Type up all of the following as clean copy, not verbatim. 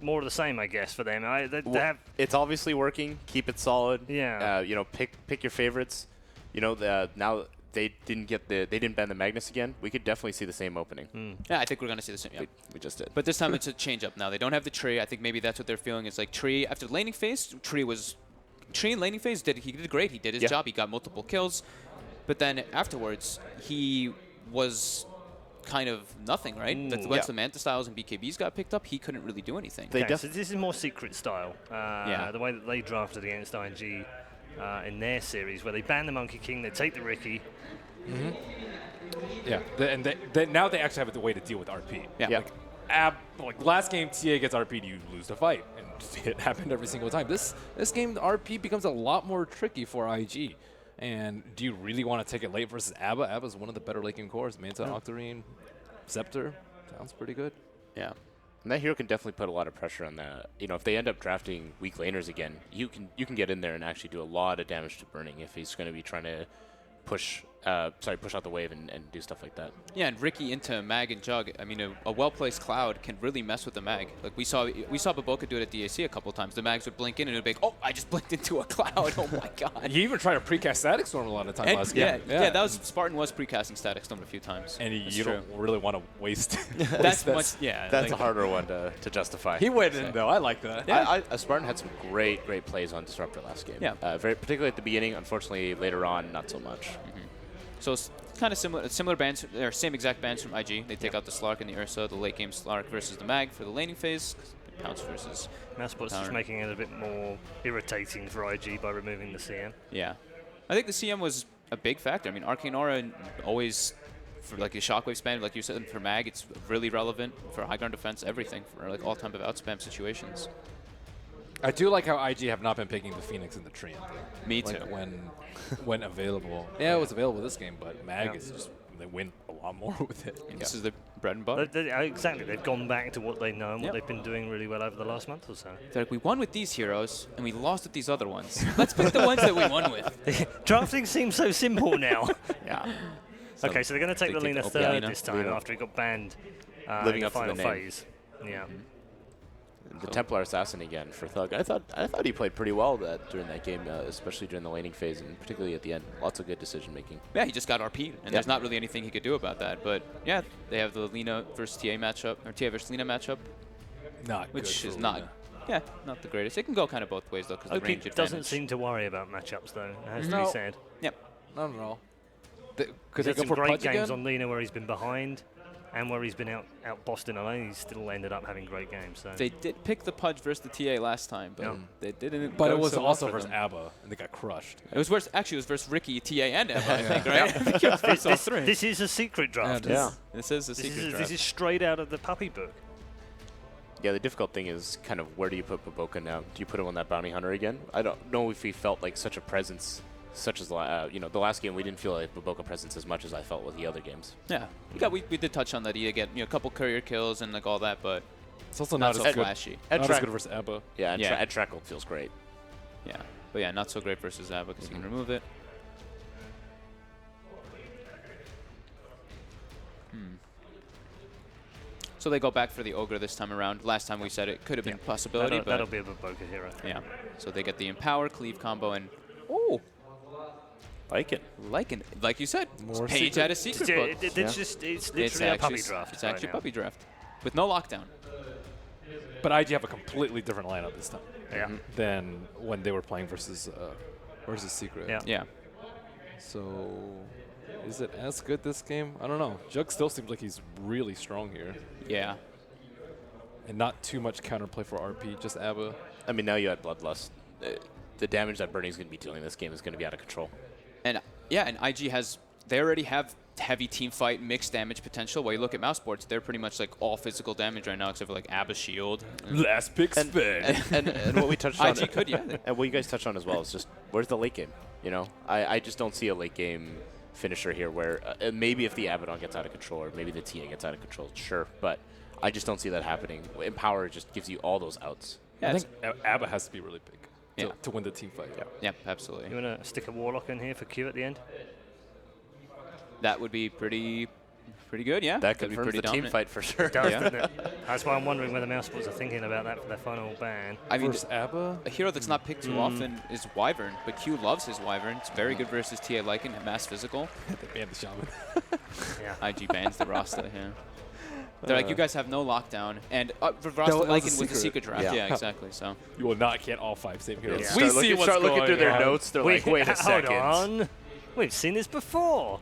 more of the same, I guess, for them. It's obviously working. Keep it solid. Yeah. You know, pick your favorites. You know, now they didn't ban the Magnus again. We could definitely see the same opening. Yeah, I think we're going to see the same. Yeah. We just did. But this time it's a change up now. They don't have the tree. I think maybe that's what they're feeling. It's like tree after the laning phase. Tree in laning phase he did great. He did his job. He got multiple kills. But then afterwards, he was kind of nothing, right? Once the Manta Styles and BKBs got picked up, he couldn't really do anything. So this is more secret style. The way that they drafted against ING in their series, where they ban the Monkey King, they take the Riki. Yeah, and now they actually have the way to deal with RP. Yeah. Like last game, TA gets RP'd, you lose the fight, and it happened every single time. This game, the RP becomes a lot more tricky for IG. And do you really want to take it late versus ABBA? ABBA's one of the better late game cores. Manta, Octarine, Scepter. Sounds pretty good. Yeah. And that hero can definitely put a lot of pressure on that. You know, if they end up drafting weak laners again, you can get in there and actually do a lot of damage to Burning if he's going to be trying to push out the wave and do stuff like that. Yeah, and Riki into Mag and Jug. I mean, a well-placed Cloud can really mess with the Mag. Like we saw Baboka do it at DAC a couple of times. The Mags would blink in and it would be like, oh, I just blinked into a Cloud. Oh my God. He even tried to precast Static Storm a lot of times last game. Yeah, that was Spartan was precasting Static Storm a few times. And you don't really want to waste. That's a harder one to justify. He went in though. I like that. Yeah. Spartan had some great plays on Disruptor last game. Yeah. Particularly at the beginning. Unfortunately, later on, not so much. So it's kind of similar bans, or same exact bans from IG. They take out the Slark and the Ursa, the late game Slark versus the Mag for the laning phase. Pounce versus Mousesports just making it a bit more irritating for IG by removing the CM. Yeah. I think the CM was a big factor. I mean, Arcane Aura always, for like a shockwave spam, like you said, for Mag, it's really relevant for high ground defense, everything, for like all type of outspam situations. I do like how IG have not been picking the Phoenix and the Treant. Me too. When available. Yeah, it was available this game, but Mag is just, they win a lot more with it. This is the bread and butter. Exactly. They've gone back to what they know and what they've been doing really well over the last month or so. They're like, we won with these heroes, and we lost with these other ones. Let's pick the ones that we won with. Drafting seems so simple now. Yeah. Okay, so they're going to take the Lina third this time after he got banned in the final phase. Yeah. The Templar Assassin again for Thug. I thought he played pretty well during that game, especially during the laning phase and particularly at the end. Lots of good decision making. Yeah, he just got RP'd, and there's not really anything he could do about that. But yeah, they have the Lina versus TA matchup, or TA versus Lina matchup, which is not the greatest. It can go kind of both ways though, because the range advantage doesn't seem to worry about matchups though. It has to be said. Yep. Not at all. Because there's some great games on Lina where he's been behind. And where he's been out bossed in a lane, he's still ended up having great games. So they did pick the Pudge versus the TA last time, but they didn't. But it was also versus ABBA, and they got crushed. It was versus Riki, TA, and ABBA, I think, right? This is a secret draft. This is a secret draft. This is straight out of the puppy book. Yeah, the difficult thing is kind of where do you put Baboka now? Do you put him on that bounty hunter again? I don't know if he felt like such a presence. Such as the last game, we didn't feel like Baboka presence as much as I felt with the other games. Yeah, we did touch on that. He did get a couple courier kills and like all that, but it's also not so flashy. Not as good versus ABBA. Yeah, and Trackle feels great. Yeah, but yeah, not so great versus ABBA because he can remove it. So they go back for the Ogre this time around. Last time we said it could have been a possibility, but that'll be a Baboka hero. Yeah, so they get the Empower, Cleave combo, and Like it. Like you said, more page out of secret book. It's literally a puppy draft. It's actually a puppy draft with no lockdown. But IG have a completely different lineup this time. Yeah. Than when they were playing versus Secret. Yeah. So, is it as good this game? I don't know. Jug still seems like he's really strong here. Yeah. And not too much counterplay for RP, just ABBA. I mean, now you had Bloodlust. The damage that Burning's going to be dealing this game is going to be out of control. And IG they already have heavy team fight, mixed damage potential. While you look at Mousesports, they're pretty much like all physical damage right now, except for like ABBA shield. Last pick spin. And what we touched on. IG could, And what you guys touched on as well is just where's the late game? You know, I just don't see a late game finisher here where maybe if the Abaddon gets out of control or maybe the TA gets out of control, sure. But I just don't see that happening. Empower just gives you all those outs. Yeah, I think ABBA has to be really big. To win the team fight. Yeah, absolutely. You want to stick a Warlock in here for Q at the end? That would be pretty Pretty good, yeah. That Could be confirms pretty the team dominant. fight for sure. It does, Yeah. doesn't it? That's why I'm wondering whether Mousesports are thinking about that for their final ban. I mean, Versus ABBA? a hero that's not picked too often is Wyvern, but Q loves his Wyvern. It's very good versus TA Lycan, mass physical. They banned the Shaman. Yeah. IG bans the Rasta, yeah. They're like, you guys have no lockdown. And Rasta was a Lycan was a secret. secret draft. Yeah. Yeah, exactly. So You will not get all 5 same heroes. Yeah. We Start see looking, what's start looking going through their on. notes. They're like, wait a second. Hold on. We've seen this before.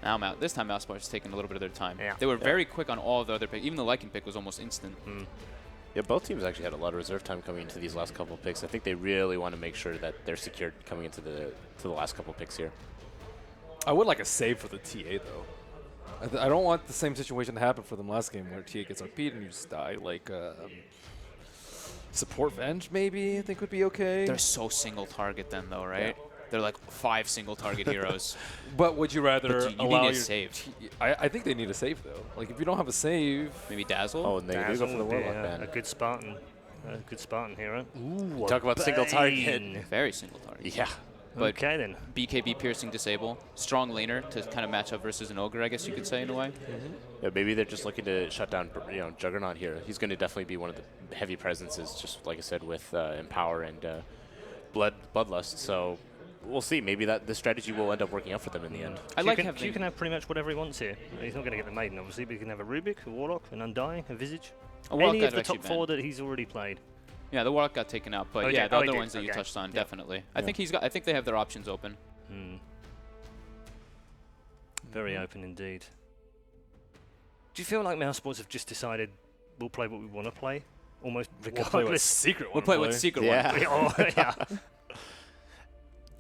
now this time Mousesports is taking a little bit of their time. Yeah. They were very quick on all of the other picks. Even the Lycan pick was almost instant. Yeah, both teams actually had a lot of reserve time coming into these last couple of picks. I think they really want to make sure that they're secured coming into the last couple of picks here. I would like a save for the TA, though. I don't want the same situation to happen for them last game where TA gets RP'd and you just die. Like, support Venge, maybe, I think would be okay. They're so single target then, though, right? Yeah. They're like 5 single target heroes. But would you rather But you allow need a your save. I think they need a save, though. Like, if you don't have a save... Maybe Dazzle? Oh, and they do Dazzle go for the would be Warlock ban. a good Spartan hero. Ooh, Talk about single target. Very single target. Yeah. But Okay then. BKB piercing disable. Strong laner to kind of match up versus an Ogre, I guess you could say, in a way. Yeah, maybe they're just looking to shut down, Juggernaut here. He's going to definitely be one of the heavy presences, just like I said, with Empower and Bloodlust. So we'll see. Maybe that the strategy will end up working out for them in the end. I like Q having... can have pretty much whatever he wants here. He's not going to get the Maiden, obviously, but he can have a Rubik, a Warlock, an Undying, a Visage. A Warlock Any of got the actually top 4 banned. that he's already played. Yeah, the Warlock got taken out, but Oh, yeah, yeah. the Oh, he other did. ones that you Okay. touched on, Yep. definitely. I think they have their options open. Very open indeed. Do you feel like Mousesports have just decided we'll play what we want to play? Almost We'll play what regardless. secret We'll play with secret one. Yeah. Oh, yeah.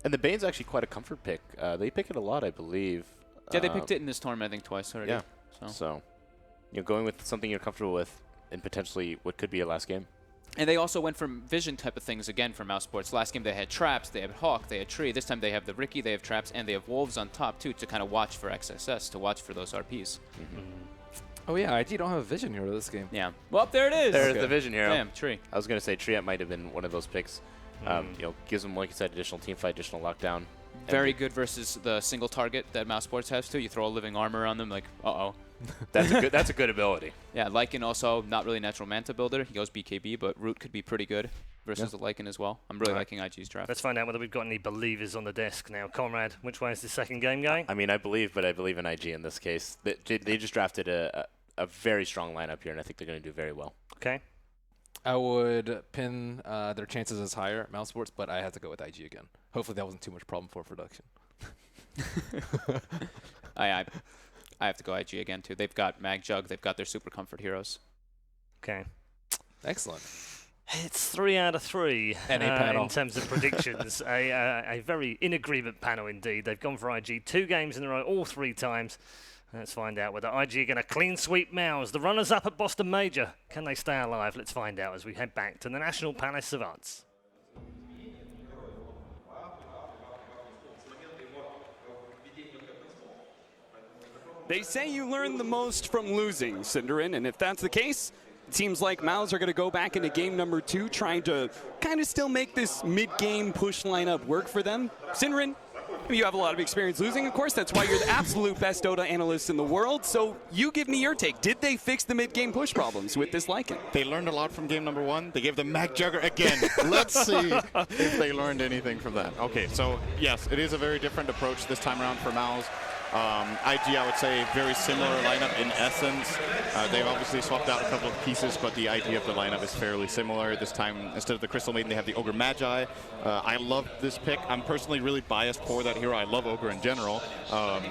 And the Bane's actually quite a comfort pick. They pick it a lot, I believe. Yeah, they picked it in this tournament, I think, twice already. Yeah. So. So, going with something you're comfortable with and potentially what could be a last game. And they also went from vision type of things again for Mousesports. Last game they had traps, they had Hawk, they had Tree. This time they have the Ricky, they have traps, and they have Wolves on top too to kind of watch for XSS, to watch for those RPs. Oh, yeah, IG don't have a vision hero this game. Yeah. Well, there it is. There's the Vision hero. Damn, Tree. I was going to say Triat might have been one of those picks. Gives them, like you said, additional team fight, additional lockdown. Very good versus the single target that Mousesports has too. You throw a living armor on them, like, uh-oh. That's a good ability. Yeah, Lycan also not really natural Manta builder. He goes BKB, but Root could be pretty good versus the Lycan as well. I'm really liking IG's draft. Let's find out whether we've got any believers on the desk now. Conrad, which way is the second game going? I mean, I believe in IG in this case. They just drafted a very strong lineup here, and I think they're going to do very well. Okay. I would pin their chances as higher at Mousesports, but I have to go with IG again. Hopefully that wasn't too much problem for production. I have to go IG again too. They've got Mag Jug. They've got their super comfort heroes. Okay. Excellent. It's 3 out of 3 panel. in terms of predictions. a very in agreement panel indeed. They've gone for IG 2 games in a row, all 3 times. Let's find out whether IG are going to clean sweep Mouse, the runners-up at Boston Major. Can they stay alive? Let's find out as we head back to the National Palace of Arts. They say you learn the most from losing, Cinderin, and if that's the case, it seems like Mouse are going to go back into game number 2, trying to kind of still make this mid-game push lineup work for them. Cinderin, you have a lot of experience losing, of course. That's why you're the absolute best Dota analyst in the world. So you give me your take. Did they fix the mid-game push problems with this Lycan? They learned a lot from game number 1. They gave them Mag Jugger again. Let's see if they learned anything from that. Okay, so yes, it is a very different approach this time around for Mouse. IG, I would say, very similar lineup in essence. They've obviously swapped out a couple of pieces, but the idea of the lineup is fairly similar. This time, instead of the Crystal Maiden, they have the Ogre Magi. I love this pick. I'm personally really biased for that hero. I love Ogre in general,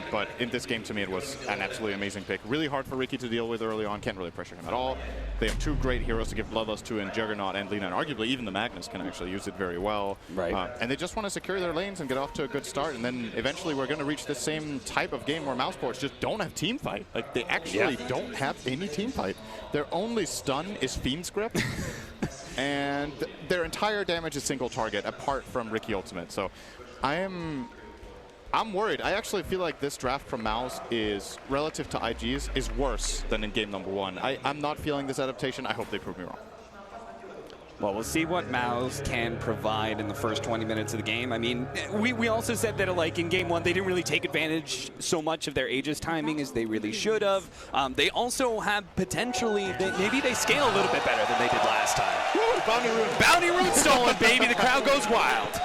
but in this game, to me, it was an absolutely amazing pick. Really hard for Ricky to deal with early on. Can't really pressure him at all. They have 2 great heroes to give Bloodlust to in Juggernaut and Lina, and arguably even the Magnus can actually use it very well. Right. And they just want to secure their lanes and get off to a good start, and then eventually we're going to reach the same type of game where Mousesports just don't have team fight. Like, they actually don't have any team fight. Their only stun is Fiend Script, and their entire damage is single target apart from Ricky Ultimate. So I'm worried. I actually feel like this draft from Mouse is, relative to IG's, is worse than in game number 1. I'm not feeling this adaptation. I hope they prove me wrong. Well, we'll see what Mouse can provide in the first 20 minutes of the game. I mean, we also said that like in game 1, they didn't really take advantage so much of their Aegis timing as they really should have. They also have potentially, maybe they scale a little bit better than they did last time. Woo, bounty root stolen, baby. The crowd goes wild.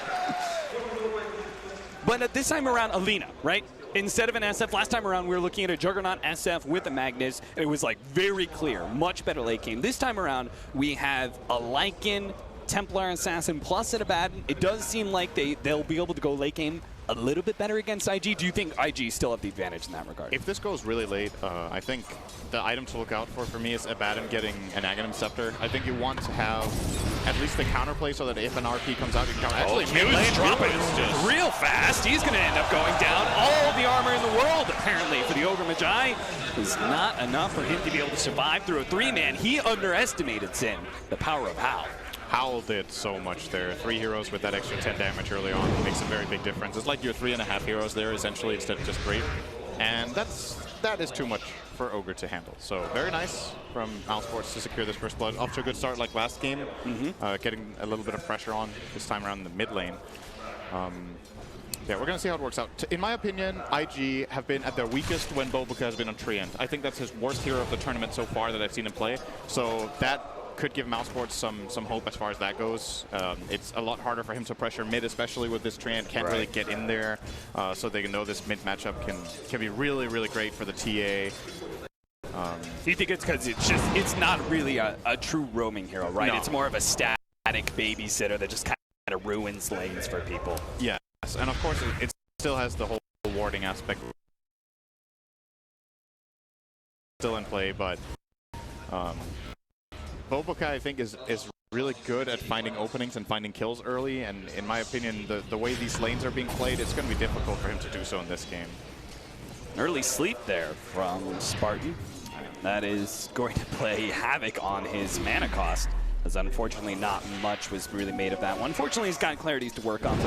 But this time around, Alina, right? Instead of an SF, last time around we were looking at a Juggernaut SF with a Magnus, and it was like very clear, much better late game. This time around we have a Lycan, Templar Assassin plus an Abaddon. It does seem like they'll be able to go late game a little bit better against IG. Do you think IG still have the advantage in that regard? If this goes really late, I think the item to look out for me is Abaddon getting an Aghanim Scepter. I think you want to have at least the counterplay so that if an RP comes out, you can counter. Actually, Mew's dropping real fast. He's going to end up going down. All the armor in the world, apparently, for the Ogre Magi is not enough for him to be able to survive through a 3-man. He underestimated Sin, the power of Howl. Howl did so much there. 3 heroes with that extra 10 damage early on makes a very big difference. It's like your 3.5 heroes there, essentially, instead of just 3. And that is too much for Ogre to handle. So very nice from Mousesports to secure this first blood. Off to a good start like last game, getting a little bit of pressure on this time around in the mid lane. Yeah, we're going to see how it works out. In my opinion, IG have been at their weakest when Bobuka has been on Treant. I think that's his worst hero of the tournament so far that I've seen him play. So that could give Mousesports some hope as far as that goes. It's a lot harder for him to pressure mid, especially with this Treant. Can't really get in there, so they know this mid matchup can be really, really great for the TA. Do you think it's because it's not really a true roaming hero, right? No. It's more of a static babysitter that just kind of ruins lanes for people. Yes, and of course it still has the whole warding aspect still in play, but Bobuka, I think, is really good at finding openings and finding kills early, and in my opinion, the way these lanes are being played, it's going to be difficult for him to do so in this game. Early sleep there from Spartan. That is going to play havoc on his mana cost, as unfortunately not much was really made of that one. Fortunately, he's got clarities to work on.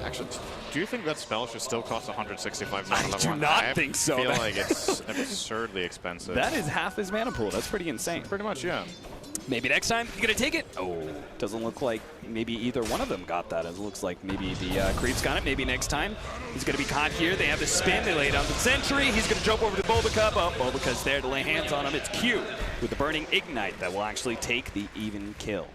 Actually, do you think that spell should still cost 165 mana? I do not think so. I feel like it's absurdly expensive. That is half his mana pool. That's pretty insane. Pretty much, yeah. Maybe next time, you gonna take it? Oh, doesn't look like maybe either one of them got that. It looks like maybe the Creeps got it. Maybe next time. He's gonna be caught here. They have the spin. They lay down the sentry. He's gonna jump over to Bobuka. Oh, Bobuka's there to lay hands on him. It's Q with the burning ignite that will actually take the even kill.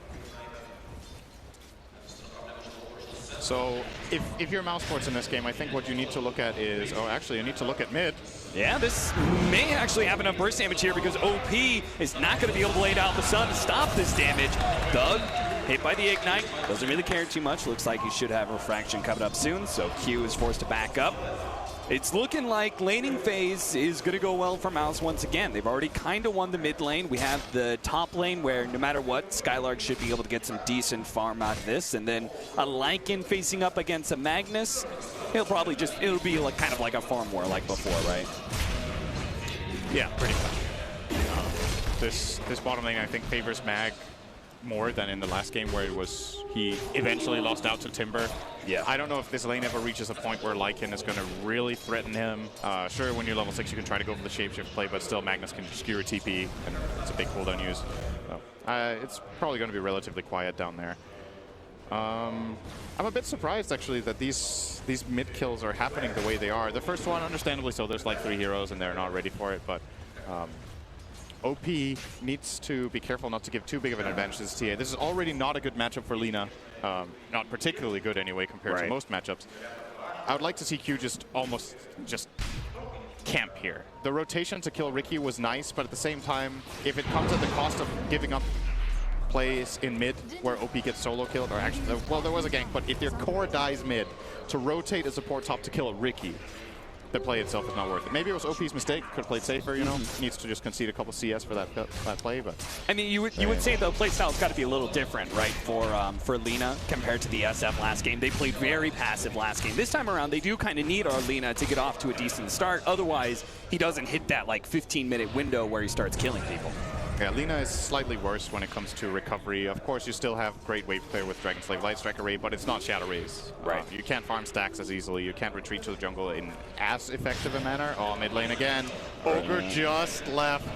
So if you're Mousesports in this game, I think what you need to look at is, actually you need to look at mid. Yeah, this may actually have enough burst damage here because OP is not going to be able to lay down the sun to stop this damage. Doug, hit by the ignite, doesn't really care too much. Looks like he should have refraction coming up soon, so Q is forced to back up. It's looking like laning phase is going to go well for Mouse once again. They've already kind of won the mid lane. We have the top lane where no matter what, Skylark should be able to get some decent farm out of this. And then a Lycan facing up against a Magnus. He'll probably just, it'll be like kind of like a farm war like before, right? Yeah, pretty much. This bottom lane I think favors Mag more than in the last game where he eventually lost out to Timber. Yeah. I don't know if this lane ever reaches a point where Lycan is going to really threaten him. Sure, when you're level 6, you can try to go for the shapeshift play, but still Magnus can skewer TP, and it's a big cooldown use. So, it's probably going to be relatively quiet down there. I'm a bit surprised, actually, that these mid kills are happening the way they are. The first one, understandably so, there's like 3 heroes, and they're not ready for it, but OP needs to be careful not to give too big of an advantage to this TA. This is already not a good matchup for Lina. Not particularly good anyway compared to most matchups. I would like to see Q almost camp here. The rotation to kill Riki was nice, but at the same time, if it comes at the cost of giving up plays in mid where OP gets solo killed, or actually, well, there was a gank, but if their core dies mid, to rotate a support top to kill a Riki, the play itself is not worth it. Maybe it was OP's mistake. Could have played safer, you know. Needs to just concede a couple CS for that play, but I mean, you would say the playstyle's got to be a little different, right, for Lina compared to the SF last game. They played very passive last game. This time around, they do kind of need our Lina to get off to a decent start. Otherwise, he doesn't hit that like 15-minute window where he starts killing people. Yeah, Lina is slightly worse when it comes to recovery. Of course, you still have great wave clear with Dragon Slave Light Strike Array, but it's not Shadow Rays. Right. You can't farm stacks as easily. You can't retreat to the jungle in as effective a manner. Oh, mid lane again. Ogre just left.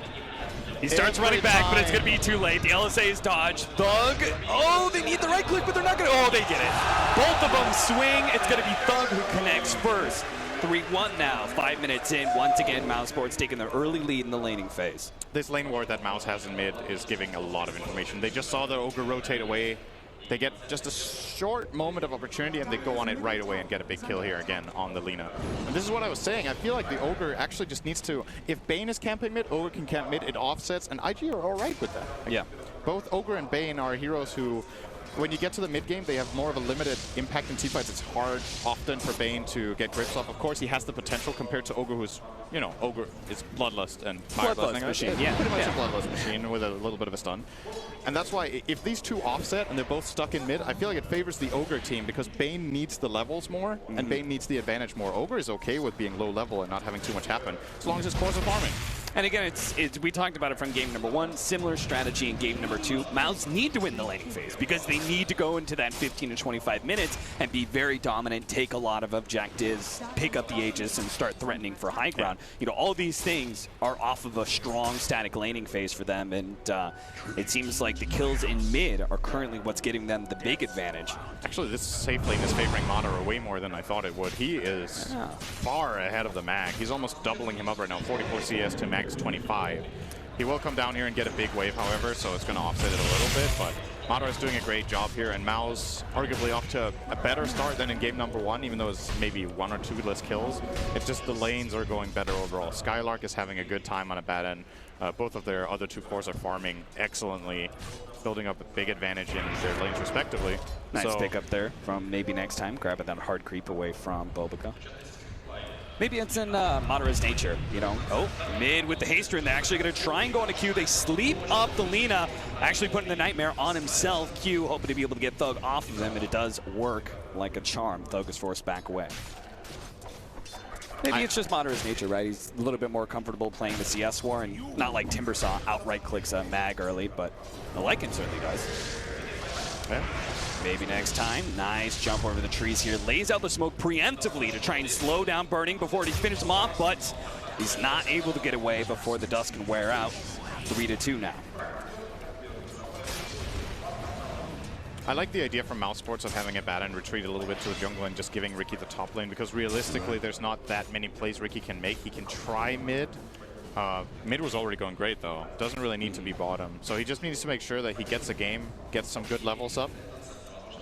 He starts running back, but it's going to be too late. The LSA is dodged. Thug. Oh, they need the right click, but they're not going to. Oh, they get it. Both of them swing. It's going to be Thug who connects first. 3-1 now, 5 minutes in. Once again, Mousesports taking the early lead in the laning phase. This lane ward that Mouse has in mid is giving a lot of information. They just saw the Ogre rotate away. They get just a short moment of opportunity, and they go on it right away and get a big kill here again on the Lina. And this is what I was saying. I feel like the Ogre actually just needs to... If Bane is camping mid, Ogre can camp mid. It offsets, and IG are all right with that. Like, yeah. Both Ogre and Bane are heroes who... When you get to the mid game, they have more of a limited impact in teamfights. It's hard often for Bane to get grips off. Of course, he has the potential compared to Ogre, who's, you know, Ogre is bloodlust and bloodlust machine. Yeah, pretty much a bloodlust machine with a little bit of a stun. And that's why if these two offset and they're both stuck in mid, I feel like it favors the Ogre team because Bane needs the levels more and Bane needs the advantage more. Ogre is okay with being low level and not having too much happen as long as his cores are farming. And again, we talked about it from game number 1. Similar strategy in game number 2. Mouse need to win the laning phase because they need to go into that 15 to 25 minutes and be very dominant, take a lot of objectives, pick up the Aegis, and start threatening for high ground. You know, all these things are off of a strong static laning phase for them, and it seems like the kills in mid are currently what's giving them the big advantage. Actually, this safe lane is favoring Madara way more than I thought it would. He is far ahead of the mag. He's almost doubling him up right now, 44 CS to mag 25. He will come down here and get a big wave, however, so it's going to offset it a little bit, but Madara's doing a great job here, and Mao's arguably off to a better start than in game number 1, even though it's maybe 1 or 2 less kills. It's just the lanes are going better overall. Skylark is having a good time on a bad end. Both of their other 2 cores are farming excellently, building up a big advantage in their lanes respectively. Nice pick up there from maybe next time, grabbing that hard creep away from Bobica. Maybe it's in Madara's nature, you know. Oh, mid with the haster, and they're actually going to try and go on a Q. They sleep up the Lina, actually putting the Nightmare on himself. Q hoping to be able to get Thug off of him, and it does work like a charm. Thug is forced back away. Maybe it's just Madara's nature, right? He's a little bit more comfortable playing the CS war, and not like Timbersaw outright clicks a mag early, but the Lycan certainly does. Yeah. Maybe next time. Nice jump over the trees here. Lays out the smoke preemptively to try and slow down Burning before he finishes him off, but he's not able to get away before the dust can wear out. 3-2 now. I like the idea from Mousesports of having a bad end retreat a little bit to the jungle and just giving Ricky the top lane, because realistically there's not that many plays Ricky can make. He can try mid. Mid was already going great though. Doesn't really need to be bottom. So he just needs to make sure that he gets a game, gets some good levels up.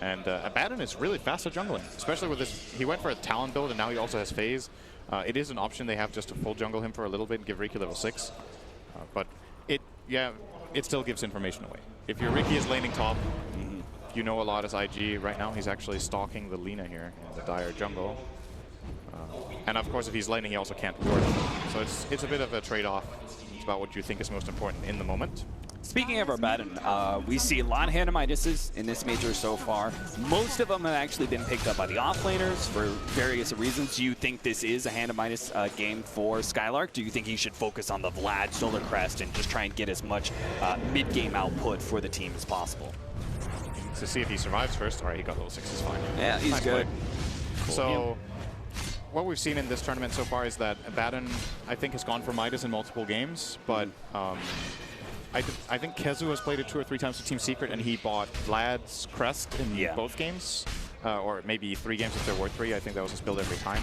And Abaddon is really fast at jungling, especially with this. He went for a Talon build, and now he also has Phase. It is an option they have just to full jungle him for a little bit and give Ricky level 6. But it still gives information away. If your Ricky is laning top, you know a lot as IG. Right now, he's actually stalking the Lina here in the Dire jungle. And of course, if he's laning, he also can't ward. So it's a bit of a trade-off. It's about what you think is most important in the moment. Speaking of Abaddon, we see a lot of Hand-of-Midases in this major so far. Most of them have actually been picked up by the offlaners for various reasons. Do you think this is a Hand-of-Midas game for Skylark? Do you think he should focus on the Vlad Solar Crest and just try and get as much mid-game output for the team as possible? To see if he survives first. All right, he got level 6, he's fine. Yeah, he's good. Cool. So what we've seen in this tournament so far is that Abaddon, I think, has gone for Midas in multiple games, but I think Kezu has played it 2 or 3 times with Team Secret, and he bought Vlad's Crest in both games, or maybe 3 games if there were 3. I think that was his build every time.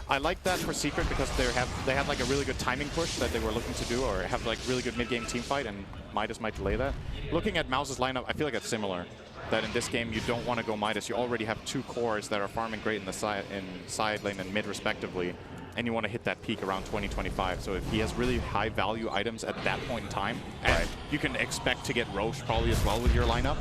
I like that for Secret because they had like a really good timing push that they were looking to do, or have like really good mid-game team fight, and Midas might delay that. Looking at Mouse's lineup, I feel like it's similar. That in this game you don't want to go Midas. You already have 2 cores that are farming great in the side lane and mid respectively, and you want to hit that peak around 20-25. So if he has really high value items at that point in time, and you can expect to get Roche probably as well with your lineup.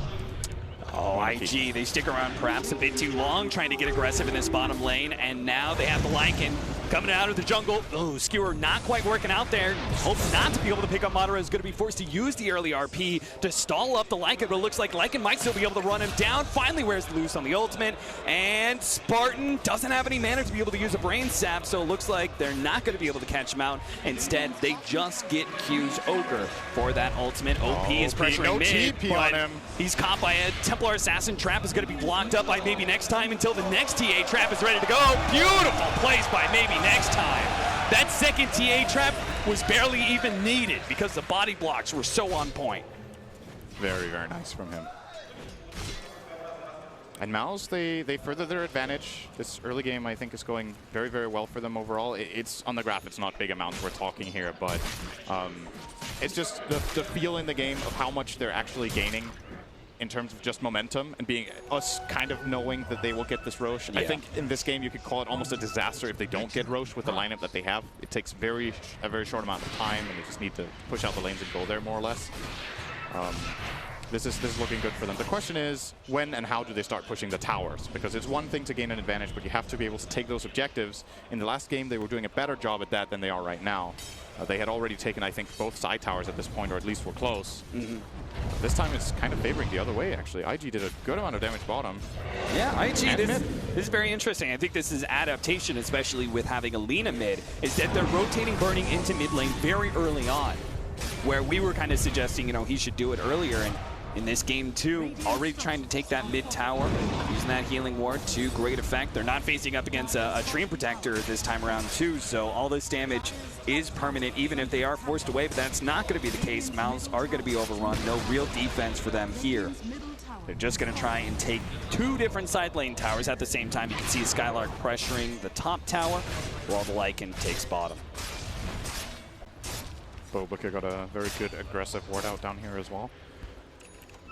Oh, IG, they stick around perhaps a bit too long, trying to get aggressive in this bottom lane, and now they have the Lycan coming out of the jungle. Oh, Skewer not quite working out there. Hopes not to be able to pick up Madara, is going to be forced to use the early RP to stall up the Lycan, but it looks like Lycan might still be able to run him down. Finally wears loose on the ultimate, and Spartan doesn't have any mana to be able to use a Brain Sap, so it looks like they're not going to be able to catch him out. Instead, they just get Q's Ogre for that ultimate. OP is pressuring mid, but he's caught by a Templar Assassin. Trap is going to be blocked up by maybe next time until the next TA trap is ready to go. Beautiful place by maybe next time. That second TA trap was barely even needed because the body blocks were so on point. Very, very nice from him. And Mouse, they further their advantage. This early game, I think, is going very, very well for them overall. It's on the graph, it's not big amounts we're talking here, but it's just the feel in the game of how much they're actually gaining in terms of just momentum and being us kind of knowing that they will get this Roche. Yeah. I think in this game you could call it almost a disaster if they don't get Roche with the lineup that they have. It takes a very short amount of time, and they just need to push out the lanes and go there more or less. This is looking good for them. The question is, when and how do they start pushing the towers? Because it's one thing to gain an advantage, but you have to be able to take those objectives. In the last game, they were doing a better job at that than they are right now. They had already taken, I think, both side towers at this point, or at least were close. This time it's kind of favoring the other way, actually. IG did a good amount of damage bottom. Yeah, IG, this is very interesting. I think this is adaptation, especially with having Alina mid, is that they're rotating Burning into mid lane very early on, where we were kind of suggesting, you know, he should do it earlier. And in this game, too, already trying to take that mid tower, using that healing ward to great effect. They're not facing up against a Treant Protector this time around, too, so all this damage is permanent, even if they are forced away, but that's not going to be the case. Mouse are going to be overrun. No real defense for them here. They're just going to try and take two different side lane towers at the same time. You can see Skylark pressuring the top tower, while the Lycan takes bottom. Bobica got a very good aggressive ward out down here as well.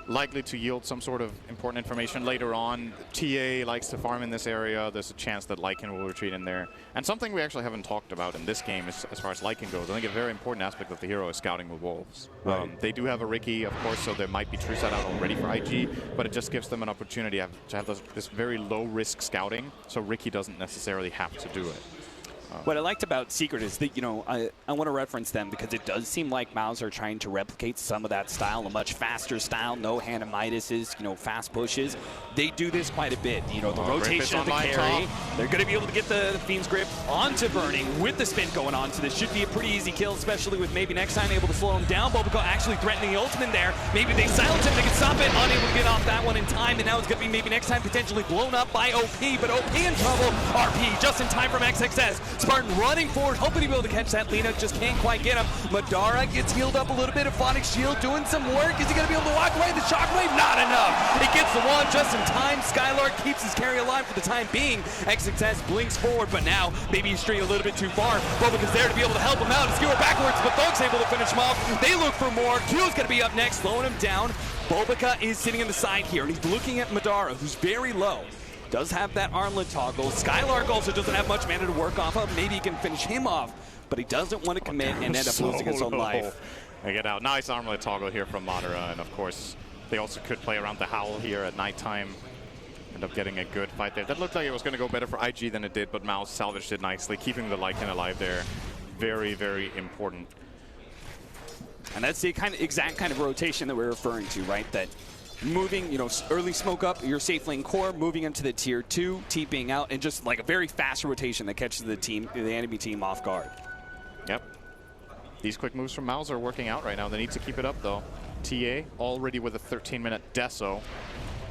Likely to yield some sort of important information later on. TA likes to farm in this area. There's a chance that Lycan will retreat in there. And something we actually haven't talked about in this game is, as far as Lycan goes, I think a very important aspect of the hero is scouting with wolves. Right. They do have a Riki, of course, so there might be true set out already for IG, but it just gives them an opportunity to have this very low-risk scouting, so Riki doesn't necessarily have to do it. What I liked about Secret is that, you know, I want to reference them because it does seem like Mouse are trying to replicate some of that style, a much faster style, no Hannah Midases, you know, fast pushes. They do this quite a bit. You know, the rotation of the carry. They're going to be able to get the Fiend's Grip onto Burning with the spin going on, so this should be a pretty easy kill, especially with maybe next time able to slow him down. Bobica actually threatening the ultimate there. Maybe they silence him, they can stop it, unable to get off that one in time, and now it's going to be maybe next time potentially blown up by OP, but OP in trouble. RP just in time from XXS. Spartan running forward, hoping to be able to catch that Lina, just can't quite get him. Madara gets healed up a little bit. Aphotic Shield doing some work. Is he going to be able to walk away? The Shockwave, not enough. It gets the one just in time. Skylark keeps his carry alive for the time being. XXS blinks forward, but now maybe he's straying a little bit too far. Bobica's there to be able to help him out. Skewer backwards, but Thug's able to finish him off. They look for more. Q's going to be up next, slowing him down. Bobica is sitting in the side here, and he's looking at Madara, who's very low. Does have that armlet toggle. Skylark also doesn't have much mana to work off of. Maybe he can finish him off, but he doesn't want to commit and end up losing his own life. They get out. Nice armlet toggle here from Madara, and of course, they also could play around the Howl here at nighttime. End up getting a good fight there. That looked like it was going to go better for IG than it did, but Mouse salvaged it nicely, keeping the Lycan alive there. Very, very important. And that's the exact kind of rotation that we're referring to, right? That moving, you know, early smoke up your safe lane core, moving into the tier 2, TPing out, and just like a very fast rotation that catches the enemy team off guard. Yep. These quick moves from Mouse are working out right now. They need to keep it up, though. TA already with a 13-minute deso.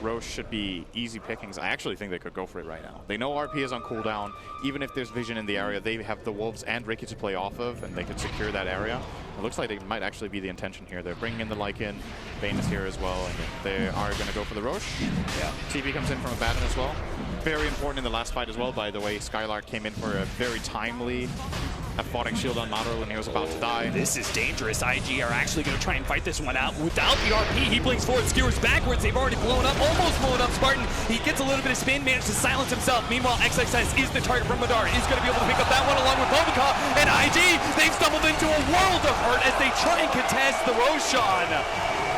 Roche should be easy pickings. I actually think they could go for it right now. They know RP is on cooldown. Even if there's vision in the area, they have the Wolves and Riki to play off of, and they could secure that area. It looks like it might actually be the intention here. They're bringing in the Lycan. Bane is here as well, and they are going to go for the Roche. Yeah. TP comes in from Abaddon as well. Very important in the last fight as well, by the way. Skylark came in for a very timely Aphotic Shield on Madara when he was about to die. This is dangerous. IG are actually going to try and fight this one out without the RP. He blinks forward, skewers backwards. They've already blown up, almost blown up Spartan. He gets a little bit of spin, managed to silence himself. Meanwhile, XXS is the target from Madara. He's going to be able to pick up that one along with Bobica. And IG, they've stumbled into a world of hurt as they try and contest the Roshan.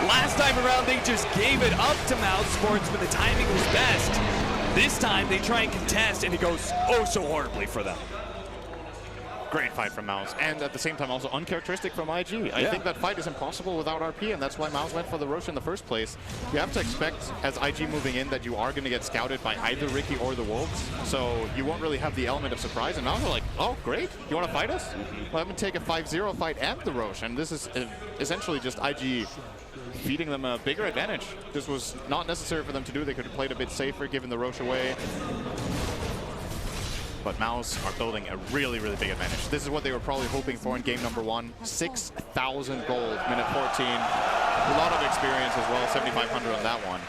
Last time around, they just gave it up to Mousesports, but the timing was best. This time, they try and contest, and it goes oh so horribly for them. Great fight from Mouse, and at the same time also uncharacteristic from IG. I think that fight is impossible without RP, and that's why Mouse went for the Roche in the first place. You have to expect, as IG moving in, that you are going to get scouted by either Riki or the Wolves, so you won't really have the element of surprise, and Mouse are like, oh, great, you want to fight us? Well, I'm going to take a 5-0 fight and the Roche, and this is essentially just IG feeding them a bigger advantage. This was not necessary for them to do. They could have played a bit safer, given the Roche away. but Mouse are building a really, really big advantage. This is what they were probably hoping for in game number 1. 6,000 gold, minute 14. A lot of experience as well, 7,500 on that one.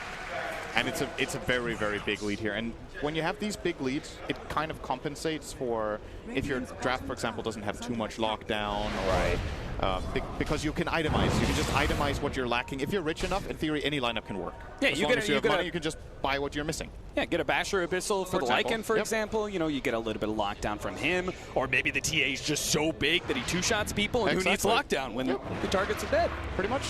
And it's a very, very big lead here. And when you have these big leads, it kind of compensates for if your draft, for example, doesn't have too much lockdown, or because you can itemize. You can just itemize what you're lacking. If you're rich enough, in theory, any lineup can work. Yeah, as long as you have money, you can just buy what you're missing. Yeah, get a Basher Abyssal for the example. Lycan, for example. You know, you get a little bit of lockdown from him, or maybe the TA is just so big that he two-shots people, and who needs lockdown when the targets are dead? Pretty much.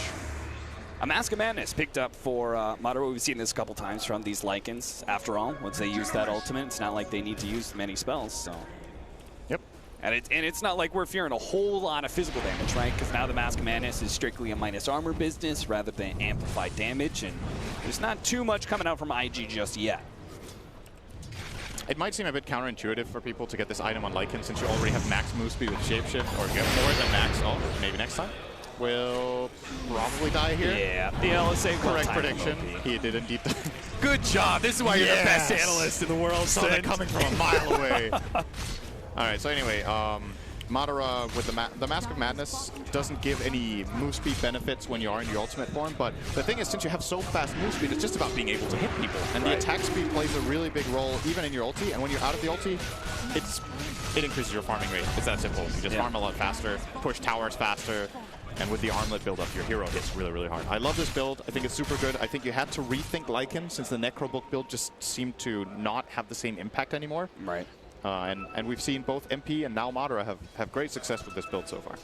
A Mask of Madness picked up for Madara. We've seen this a couple times from these Lycans. After all, once they use that ultimate, it's not like they need to use many spells. So. Yep. And it's not like we're fearing a whole lot of physical damage, right? Because now the Mask of Madness is strictly a minus armor business rather than amplified damage, and there's not too much coming out from IG just yet. It might seem a bit counterintuitive for people to get this item on Lycan since you already have max move speed with Shapeshift, or get more than max. Oh, maybe next time. Will probably die here. Yeah, the LSA correct prediction. He did indeed. Good job. This is why you're the best analyst in the world. Saw that coming from a mile away. All right. So anyway, Madara with the Mask of Madness doesn't give any move speed benefits when you are in your ultimate form. But the thing is, since you have so fast move speed, it's just about being able to hit people. And the attack speed plays a really big role even in your ulti. And when you're out of the ulti, it increases your farming rate. It's that simple. You just farm a lot faster, push towers faster. And with the armlet build-up, your hero hits really, really hard. I love this build. I think it's super good. I think you had to rethink Lycan since the Necrobook build just seemed to not have the same impact anymore. Right. And we've seen both MP and now Madara have great success with this build so far.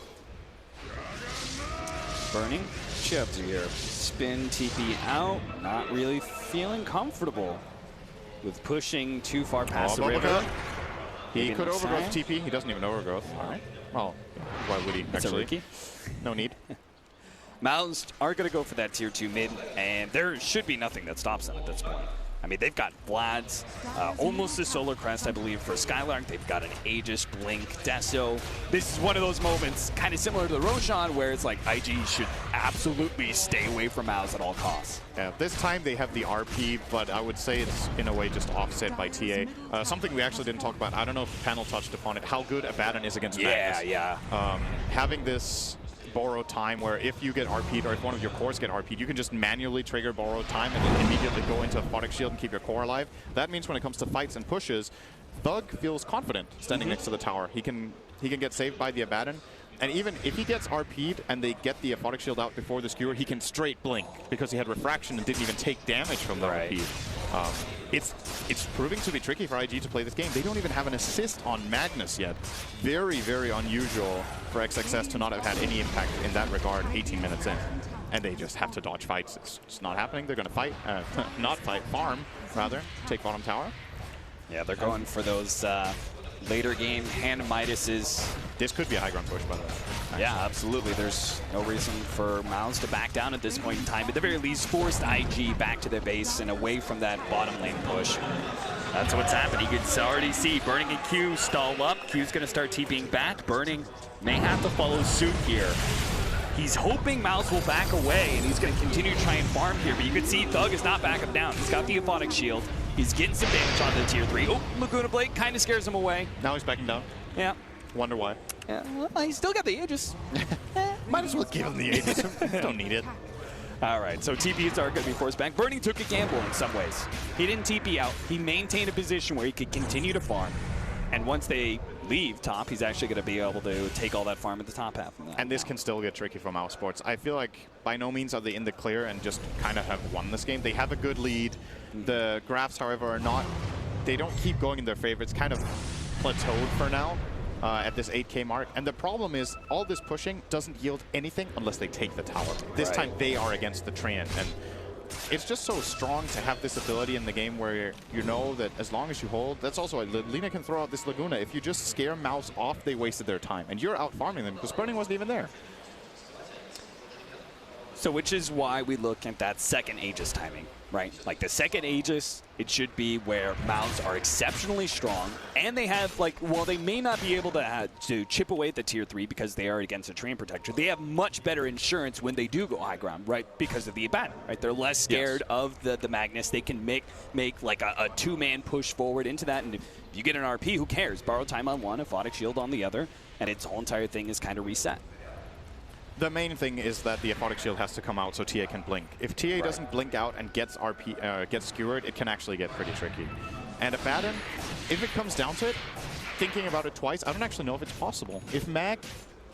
Burning Chubs here. Spin TP out. Not really feeling comfortable with pushing too far past the river. He could overgrowth TP. He doesn't even overgrowth. All right. Well, why would he actually? No need. Mounds are going to go for that tier 2 mid, and there should be nothing that stops them at this point. I mean, they've got Vlad's, almost a Solar Crest, I believe, for Skylark. They've got an Aegis, Blink, Deso. This is one of those moments, kind of similar to the Roshan, where it's like IG should absolutely stay away from Mouse at all costs. Yeah, this time they have the RP, but I would say it's in a way just offset by TA. Something we actually didn't talk about, I don't know if the panel touched upon it, how good Abaddon is against Magnus. Having this borrowed time where if you get RP'd or if one of your cores get RP'd, you can just manually trigger borrowed time and then immediately go into a Photic Shield and keep your core alive. That means when it comes to fights and pushes, Thug feels confident standing next to the tower. He can get saved by the Abaddon. And even if he gets RP'd and they get the Photic Shield out before the skewer, he can straight blink because he had refraction and didn't even take damage from the RP. It's proving to be tricky for IG to play this game. They don't even have an assist on Magnus yet. Very, very unusual for XXS to not have had any impact in that regard 18 minutes in. And they just have to dodge fights. It's not happening. They're going to fight, not fight, farm, rather, take bottom tower. Yeah, they're going for those later game hand Midases. This could be a high ground push, by the way. Yeah, absolutely. There's no reason for Mouse to back down at this point in time. At the very least, forced IG back to their base and away from that bottom lane push. That's what's happening. You can already see Burning and Q stall up. Q's going to start TPing back. Burning may have to follow suit here. He's hoping Mouse will back away, and he's going to continue to try and farm here. But you can see Thug is not backing down. He's got the Aphotic Shield. He's getting some damage on the tier 3. Oh, Laguna Blade kind of scares him away. Now he's backing down. Yeah. Wonder why. Yeah, well, he's still got the Aegis. Might as well give him the Aegis. Don't need it. All right, so TPs are going to be forced back. Burning took a gamble in some ways. He didn't TP out. He maintained a position where he could continue to farm. And once they leave top, he's actually going to be able to take all that farm at the top half. And this can still get tricky for Mousesports. I feel like by no means are they in the clear and just kind of have won this game. They have a good lead. The graphs, however, are not, they don't keep going in their favor. It's kind of plateaued for now at this 8K mark. And the problem is all this pushing doesn't yield anything unless they take the tower. This time they are against the Treant. And it's just so strong to have this ability in the game where you know that as long as you hold, that's also, Lina can throw out this Laguna. If you just scare Mouse off, they wasted their time. And you're out farming them because Burning wasn't even there. So which is why we look at that second Aegis timing, right? Like the second Aegis, it should be where Mouse are exceptionally strong, and they have, like, while they may not be able to chip away at the tier 3 because they are against a terrain protector, they have much better insurance when they do go high ground, right? Because of the Abaddon, right? They're less scared of the Magnus. They can make like a two-man push forward into that, and if you get an RP, who cares? Borrow time on one, a Aphotic Shield on the other, and its whole entire thing is kind of reset. The main thing is that the Aphotic Shield has to come out so TA can blink. If TA doesn't blink out and gets skewered, it can actually get pretty tricky. And Abaddon, if it comes down to it, thinking about it twice, I don't actually know if it's possible. If Mag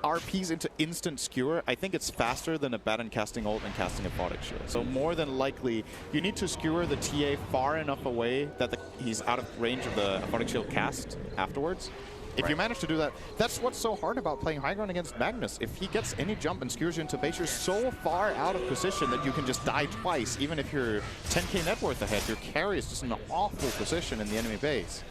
RPs into instant skewer, I think it's faster than Abaddon casting ult and casting Aphotic Shield. So more than likely, you need to skewer the TA far enough away that he's out of range of the Aphotic Shield cast afterwards. If you manage to do that, that's what's so hard about playing high ground against Magnus. If he gets any jump and skewers you into base, you're so far out of position that you can just die twice. Even if you're 10k net worth ahead, your carry is just in an awful position in the enemy base.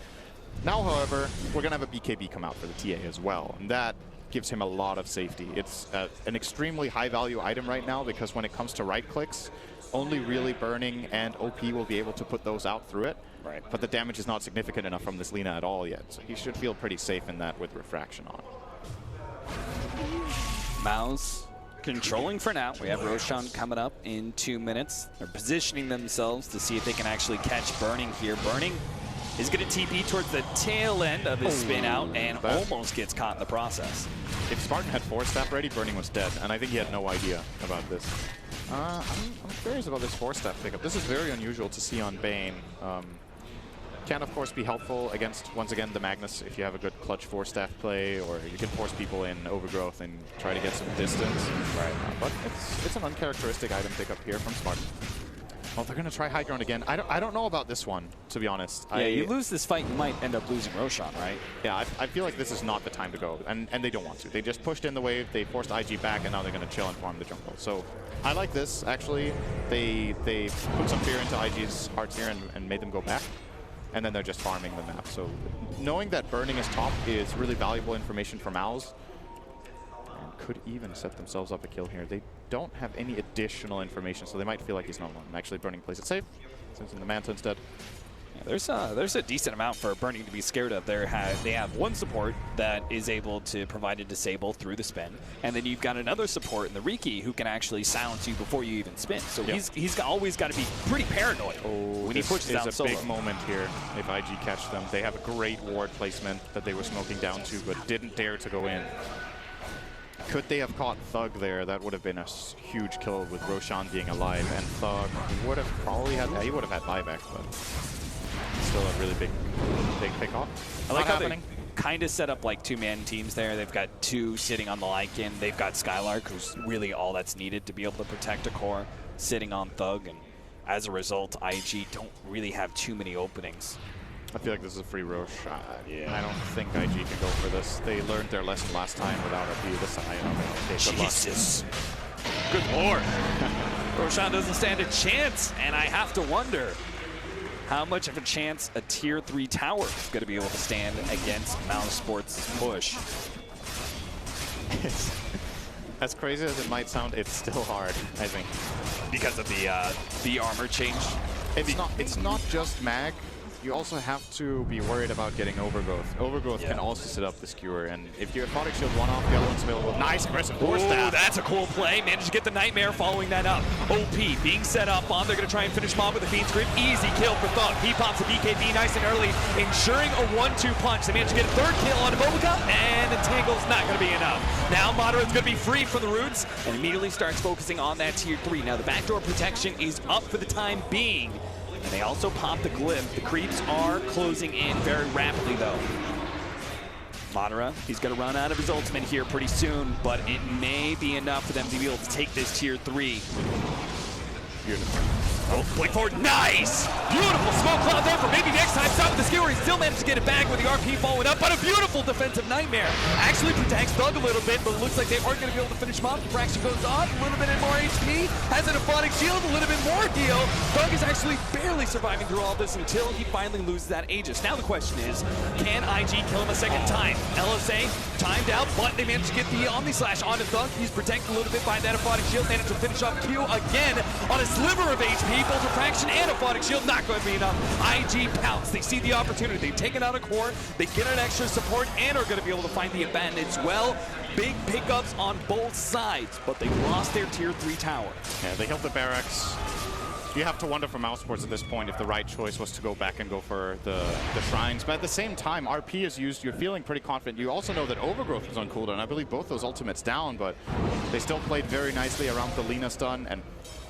Now, however, we're going to have a BKB come out for the TA as well, and that gives him a lot of safety. It's an extremely high-value item right now because when it comes to right-clicks, only really Burning and OP will be able to put those out through it. Right. But the damage is not significant enough from this Lina at all yet, so he should feel pretty safe in that with Refraction on. Mouse controlling for now. We have Roshan coming up in 2 minutes. They're positioning themselves to see if they can actually catch Burning here. Burning is going to TP towards the tail end of his spin out and almost gets caught in the process. If Spartan had 4-step ready, Burning was dead, and I think he had no idea about this. I'm curious about this 4-step pickup. This is very unusual to see on Bane. Can, of course, be helpful against, once again, the Magnus if you have a good clutch 4-staff play, or you can force people in Overgrowth and try to get some distance. Right. But it's an uncharacteristic item pickup here from Spartan. Well, they're going to try high ground again. I don't know about this one, to be honest. Yeah, you lose this fight, you might end up losing Roshan, right? Yeah, I feel like this is not the time to go, and they don't want to. They just pushed in the wave, they forced IG back, and now they're going to chill and farm the jungle. So I like this, actually. They put some fear into IG's hearts here and made them go back, and then they're just farming the map. So knowing that Burning is top is really valuable information for Mouse, and could even set themselves up a kill here. They don't have any additional information, so they might feel like he's not alone. Actually, Burning plays it safe, sends in the Manta instead. Yeah, there's a decent amount for Burning to be scared of. They have one support that is able to provide a disable through the spin, and then you've got another support in the Riki who can actually silence you before you even spin. So he's always got to be pretty paranoid when he pushes down solo. This is a big moment here if IG catch them. They have a great ward placement that they were smoking down to, but didn't dare to go in. Could they have caught Thug there? That would have been a huge kill with Roshan being alive, and Thug would have probably had, he would have had buyback, but still a really big pick-off. I like how they kind of set up like two-man teams there. They've got two sitting on the Lycan. They've got Skylark, who's really all that's needed to be able to protect a core, sitting on Thug, and as a result, IG don't really have too many openings. I feel like this is a free Rosh. I don't think IG can go for this. They learned their lesson last time without a view this high. Okay, Jesus. Good lord. Roshan doesn't stand a chance, and I have to wonder how much of a chance a tier 3 tower is going to be able to stand against Mousesports' push. As crazy as it might sound, it's still hard, I think. Because of the armor change? It's not just Mag. You also have to be worried about getting Overgrowth. Overgrowth can also set up the skewer, and if you have Aphotic Shield one off, the other one's available. Nice aggressive force stab. That's a cool play. Managed to get the Nightmare following that up. OP being set up on. They're going to try and finish Mob with the Fiend's Grip. Easy kill for Thug. He pops a BKB nice and early, ensuring a 1-2 punch. They managed to get a third kill on Mobica, and Entangle's not going to be enough. Now Moderate's going to be free from the roots and immediately starts focusing on that tier 3. Now the backdoor protection is up for the time being. And they also pop the glyph. The creeps are closing in very rapidly, though. Madara, he's going to run out of his ultimate here pretty soon, but it may be enough for them to be able to take this tier 3. Beautiful. Oh, point forward, nice! Beautiful smoke cloud there for maybe next time. Stop with the skewer, he still managed to get it back with the RP following up, but a beautiful defensive nightmare. Actually protects Thug a little bit, but it looks like they aren't going to be able to finish him off. The fraction goes on, a little bit more HP, has an aphotic shield, a little bit more heal. Thug is actually barely surviving through all this until he finally loses that Aegis. Now the question is, can IG kill him a second time? LSA timed out, but they managed to get the Omni Slash onto Thug. He's protected a little bit by that aphotic shield, managed to finish off Q again on a sliver of HP, both refraction and aphotic shield, not going to be enough. IG pounce, they see the opportunity, they take it out of core, they get an extra support and are going to be able to find the advantage as well. Big pickups on both sides, but they lost their tier 3 tower. Yeah, they killed the barracks. You have to wonder for Mousesports at this point if the right choice was to go back and go for the shrines. But at the same time, RP is used. You're feeling pretty confident. You also know that Overgrowth was on cooldown. I believe both those ultimates down, but they still played very nicely around the Lina stun. And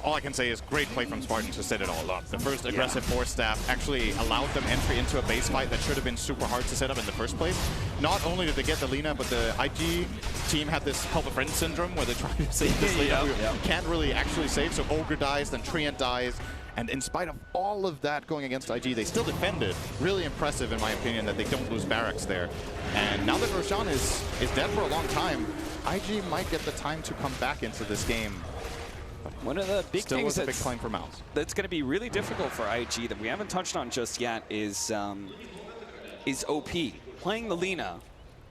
all I can say is great play from Spartan to set it all up. The first aggressive force staff actually allowed them entry into a base fight that should have been super hard to set up in the first place. Not only did they get the Lina, but the IG team had this help a friend syndrome where they're trying to save this Lina who can't really actually save. So Ogre dies, then Treant dies. And in spite of all of that going against IG, they still defended. Really impressive, in my opinion, that they don't lose barracks there. And now that Roshan is dead for a long time, IG might get the time to come back into this game. One of the big things a big claim for Mouse. That's going to be really difficult for IG that we haven't touched on just yet is OP. Playing the Lina,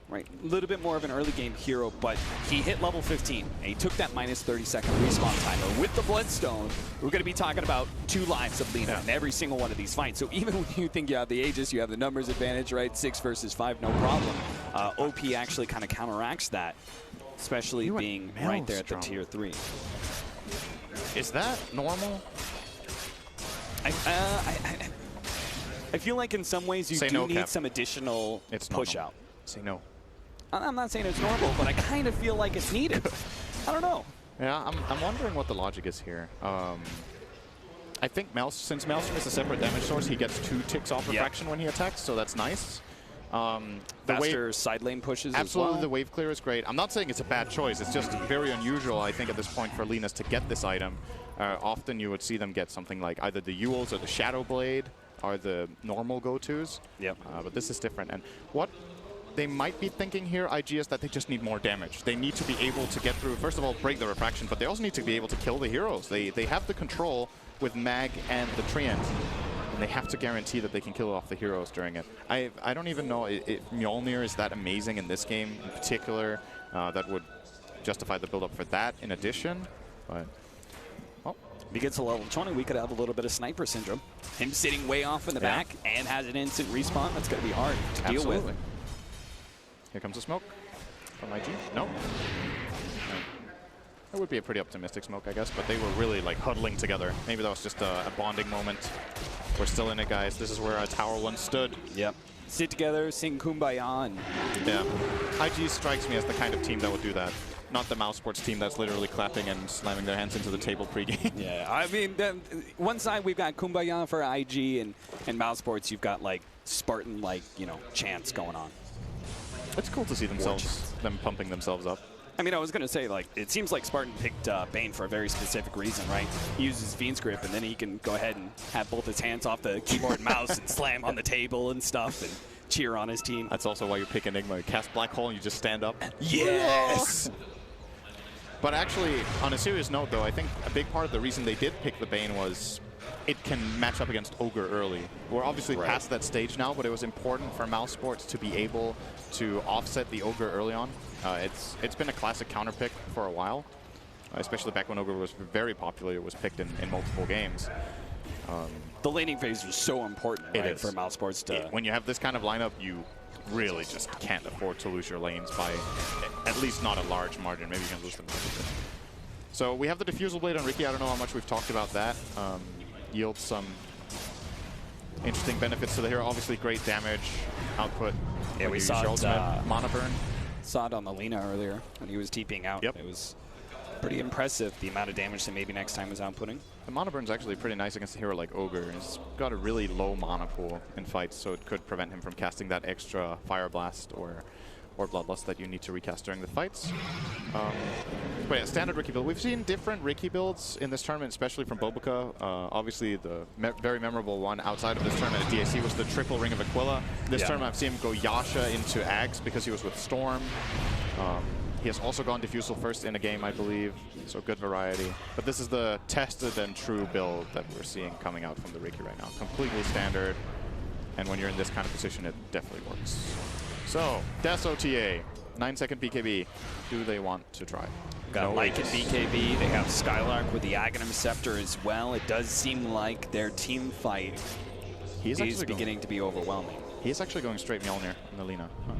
right? A little bit more of an early game hero, but he hit level 15 and he took that minus 30-second respawn timer. With the Bloodstone, we're going to be talking about 2 lives of Lina in every single one of these fights. So even when you think you have the Aegis, you have the numbers advantage, right? 6 versus 5, no problem. OP actually kind of counteracts that, especially being right there at the tier 3. Is that normal? I feel like in some ways you do need some additional push out. Say no. I'm not saying it's normal, but I kind of feel like it's needed. I don't know. Yeah, I'm wondering what the logic is here. I think since Maelstrom is a separate damage source, he gets 2 ticks off refraction when he attacks, so that's nice. Faster side lane pushes absolutely, as well. The wave clear is great. I'm not saying it's a bad choice. It's just very unusual, I think, at this point for Linas to get this item. Often you would see them get something like either the Ewells or the Shadow Blade are the normal go-tos. Yep. But this is different. And what they might be thinking here, IG, is that they just need more damage. They need to be able to get through, first of all, break the refraction, but they also need to be able to kill the heroes. They have the control with Mag and the Treant. And they have to guarantee that they can kill off the heroes during it. I don't even know if Mjolnir is that amazing in this game in particular. That would justify the build-up for that in addition. But if he gets to level 20, we could have a little bit of sniper syndrome. Him sitting way off in the back and has an instant respawn. That's going to be hard to deal with. Here comes the smoke from IG. No. It would be a pretty optimistic smoke, I guess, but they were really like huddling together. Maybe that was just a bonding moment. We're still in it, guys. This is where our tower once stood. Yep. Sit together, sing Kumbaya. Yeah. IG strikes me as the kind of team that would do that. Not the Mousesports team that's literally clapping and slamming their hands into the table pregame. Yeah, I mean, one side we've got Kumbaya for IG, and Mousesports you've got like Spartan, like, you know, chants going on. It's cool to see them pumping themselves up. I mean, I was going to say, like, it seems like Spartan picked Bane for a very specific reason, right? He uses Fiend's Grip, and then he can go ahead and have both his hands off the keyboard and mouse and slam on the table and stuff and cheer on his team. That's also why you pick Enigma. You cast Black Hole and you just stand up. Yes! But actually, on a serious note, though, I think a big part of the reason they did pick the Bane was it can match up against Ogre early. We're obviously past that stage now, but it was important for Mousesports to be able to offset the Ogre early on. It's been a classic counter pick for a while, especially back when Ogre was very popular. It was picked in multiple games. The laning phase was so important, right, for Mousesports to... When you have this kind of lineup, you really just can't afford to lose your lanes by at least not a large margin. Maybe you can lose them. So we have the Diffusal Blade on Riki. I don't know how much we've talked about that. Yields some interesting benefits to the hero. Obviously, great damage output. Yeah, we saw it, mana burn. Saw it on the Lina earlier when he was TPing out. Yep. It was pretty impressive, the amount of damage that maybe next time was outputting. The mana burn's actually pretty nice against a hero like Ogre. He's got a really low mana pool in fights, so it could prevent him from casting that extra Fire Blast or or Bloodlust that you need to recast during the fights. But yeah, standard Riki build. We've seen different Riki builds in this tournament, especially from Bobica. Obviously, the very memorable one outside of this tournament at DAC was the triple Ring of Aquila. This tournament, I've seen him go Yasha into Ags because he was with Storm. He has also gone Diffusal first in a game, I believe, so good variety. But this is the tested and true build that we're seeing coming out from the Riki right now. Completely standard, and when you're in this kind of position, it definitely works. So, Death OTA, 9-second BKB. Do they want to try? Got Lycan BKB, they have Skylark with the Aghanim Scepter as well. It does seem like their team fight is beginning to be overwhelming. He is actually going straight Mjolnir in the Lina. Huh.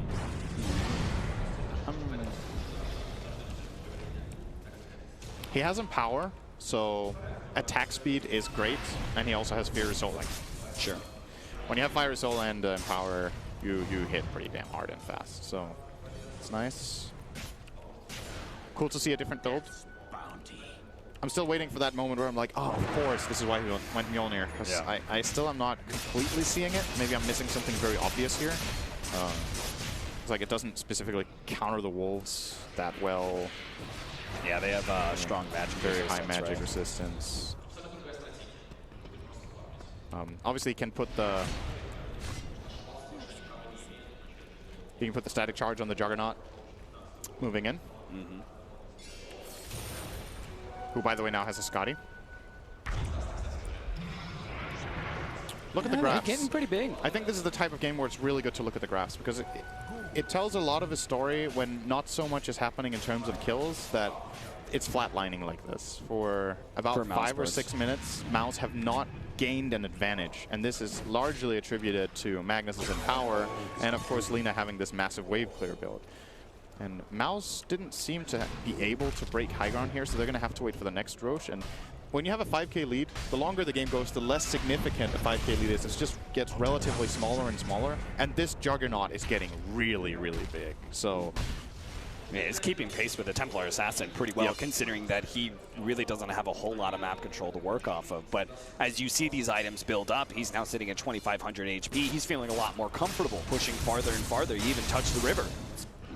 He has Empower, so attack speed is great, and he also has Fiery Souling. Sure. When you have Fiery Soul and Empower, you hit pretty damn hard and fast, so it's nice. Cool to see a different build. I'm still waiting for that moment where I'm like, oh, of course, this is why he went Mjolnir, because I still am not completely seeing it. Maybe I'm missing something very obvious here. It's like it doesn't specifically counter the wolves that well. Yeah, they have strong magic very high magic resistance. Obviously, he can put the static charge on the Juggernaut, moving in. Who, by the way, now has a Scotty. Look at the graphs. They're getting pretty big. I think this is the type of game where it's really good to look at the graphs because it tells a lot of a story when not so much is happening in terms of kills that it's flatlining like this. For about 5 or 6 minutes, Mouse have not gained an advantage, and this is largely attributed to Magnus's Empower and, of course, Lina having this massive wave clear build. And Mouse didn't seem to be able to break high ground here, so they're going to have to wait for the next Roche. And when you have a 5k lead, the longer the game goes, the less significant a 5k lead is. It just gets relatively smaller and smaller, and this Juggernaut is getting really, really big. So yeah, it's keeping pace with the Templar Assassin pretty well, considering that he really doesn't have a whole lot of map control to work off of. But as you see these items build up, he's now sitting at 2,500 HP. He's feeling a lot more comfortable, pushing farther and farther. He even touched the river.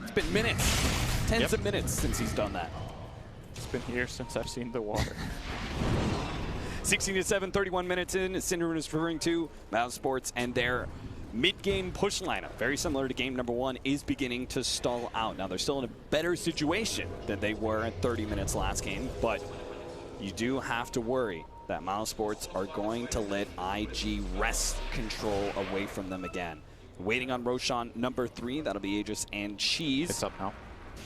It's been minutes, tens of minutes since he's done that. It's been years since I've seen the water. 16-7, 31 minutes in, as Cinderun is referring to, Mousesports and their mid-game push lineup, very similar to game number 1, is beginning to stall out. Now, they're still in a better situation than they were at 30 minutes last game, but you do have to worry that Mousesports are going to let IG wrest control away from them again. Waiting on Roshan number 3, that'll be Aegis and Cheese. It's up now.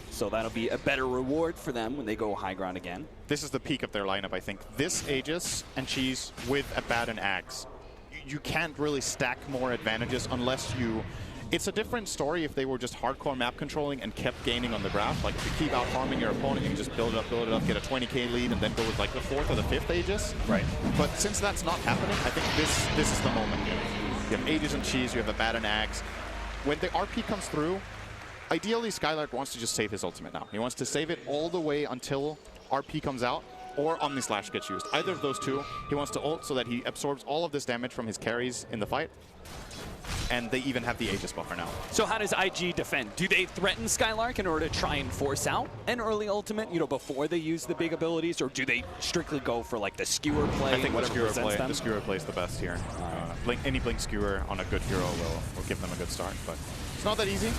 So that'll be a better reward for them when they go high ground again. This is the peak of their lineup, I think. This Aegis and Cheese with Abaddon Axe. You can't really stack more advantages unless you... It's a different story if they were just hardcore map controlling and kept gaining on the graph. Like, if you keep out farming your opponent, you can just build it up, get a 20k lead, and then go with like the 4th or the 5th Aegis. Right. But since that's not happening, I think this is the moment here. You have Aegis and Cheese, you have Abaddon Axe. When the RP comes through, ideally Skylark wants to just save his ultimate now. He wants to save it all the way until RP comes out or Omni Slash gets used. Either of those two, he wants to ult so that he absorbs all of this damage from his carries in the fight. And they even have the Aegis buffer now. So how does IG defend? Do they threaten Skylark in order to try and force out an early ultimate, before they use the big abilities, or do they strictly go for like the skewer play? I think the skewer play is the best here. Any blink skewer on a good hero will give them a good start, but it's not that easy.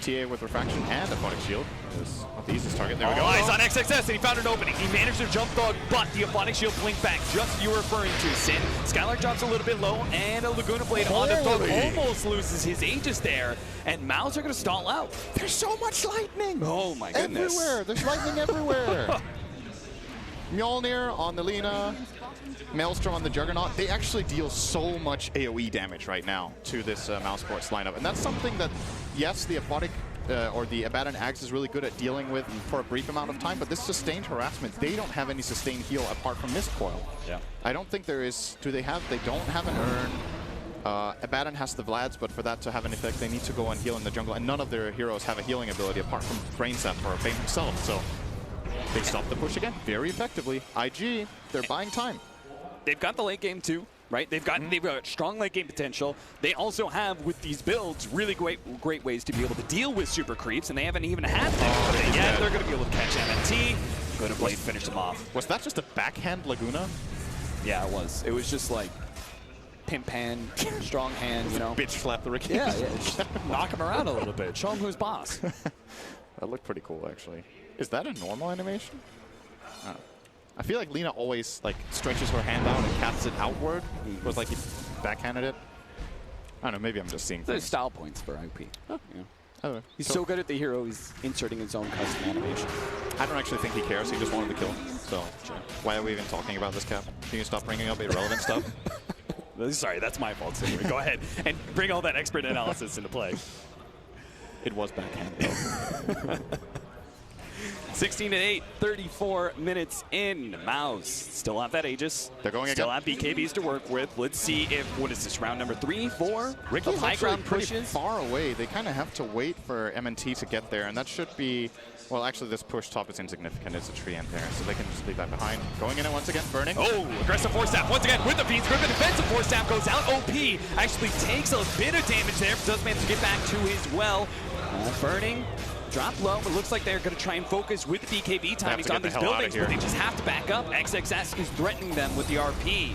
TA with Refraction and Aphotic Shield is not the easiest target. There we go. Eyes on XXS, and he found an opening. He managed to jump dog, but the Aphotic Shield blinked back, just you were referring to, Sin. Skylark drops a little bit low, and a Laguna Blade on the dog almost loses his Aegis there, and Mouse are going to stall out. There's so much lightning! Oh my goodness. Everywhere! There's lightning everywhere! Mjolnir on the Lina, Maelstrom on the Juggernaut. They actually deal so much AoE damage right now to this Mousesports lineup. And that's something that, yes, the Aphotic or the Abaddon Axe is really good at dealing with for a brief amount of time, but this sustained harassment, they don't have any sustained heal apart from Mist Coil. Yeah. I don't think there is. They don't have an Urn. Abaddon has the Vlads, but for that to have an effect, they need to go and heal in the jungle, and none of their heroes have a healing ability apart from Brainsap or Bane himself, so they stop the push again very effectively. IG, they're buying time. They've got the late game too. right? They've got strong late game potential. They also have, with these builds, really great ways to be able to deal with super creeps, and they haven't even had them yet. They're going to be able to catch MNT. Going to Blade finish them off. Was that just a backhand Laguna? Yeah, it was. It was just like pimp hand, strong hand, you know. Bitch slap the Ricky. Yeah, just knock him around a little bit. Show him who's boss. That looked pretty cool, actually. Is that a normal animation? I feel like Lina always like stretches her hand out and casts it outward. It was like he backhanded it. I don't know, maybe I'm just seeing There's things. style points for IP. Oh. Yeah. I don't know. He's so good at the hero, he's inserting his own custom animation. I don't actually think he cares. He just wanted to kill. So why are we even talking about this, Cap? Can you stop bringing up irrelevant stuff? Sorry, that's my fault, Cinder. Go ahead and bring all that expert analysis into play. It was backhand, though. 16-8, 34 minutes in. Mouse still have that Aegis. They're going still again. have BKBs to work with. Let's see if, what is this, round number 3, 4? Ricky's high actually ground pretty pushes. far away. They kind of have to wait for MNT to get there, and that should be... Well, actually, this push top is insignificant. It's a tree end there, so they can just leave that behind. Going in it once again, burning. Oh, aggressive force staff once again with the Fiend's Grip. The defensive force staff goes out. OP actually takes a bit of damage there, but does manage to get back to his well. Burning. Drop low, but looks like they're going to try and focus with BKB timings on these buildings, but they just have to back up. XXS is threatening them with the RP.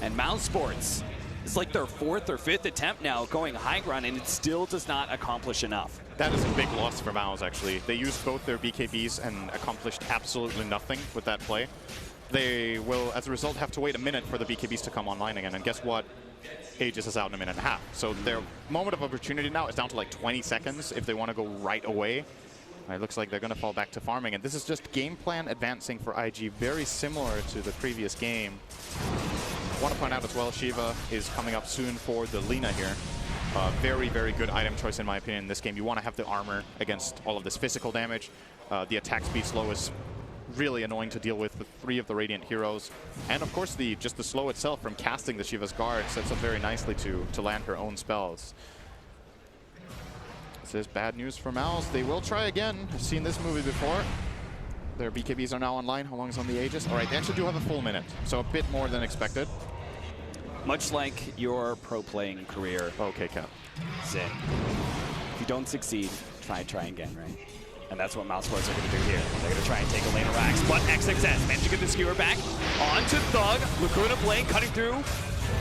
And Mousesports, it's like their 4th or 5th attempt now going high ground, and it still does not accomplish enough. That is a big loss for Mouse, actually. They used both their BKBs and accomplished absolutely nothing with that play. They will, as a result, have to wait a minute for the BKBs to come online again, and guess what? Aegis is out in a minute and a half. So their moment of opportunity now is down to like 20 seconds if they want to go right away. It looks like they're going to fall back to farming, and this is just game plan advancing for IG, very similar to the previous game. I want to point out as well, Shiva is coming up soon for the Lina here. Very, very good item choice in my opinion in this game. You want to have the armor against all of this physical damage. The attack speed slow is really annoying to deal with 3 of the Radiant heroes. And of course, just the slow itself from casting the Shiva's Guard sets up very nicely to land her own spells. This is bad news for Mouse. They will try again. I've seen this movie before. Their BKBs are now online. How long is on the Aegis? All right, they actually do have a full minute, so a bit more than expected. Much like your pro playing career. Okay, Cap. Zin. If you don't succeed, try again, right? And that's what Mousesports are going to do here. They're going to try and take a lane of racks. But XXS managed to get the skewer back onto Thug. Laguna Blade cutting through.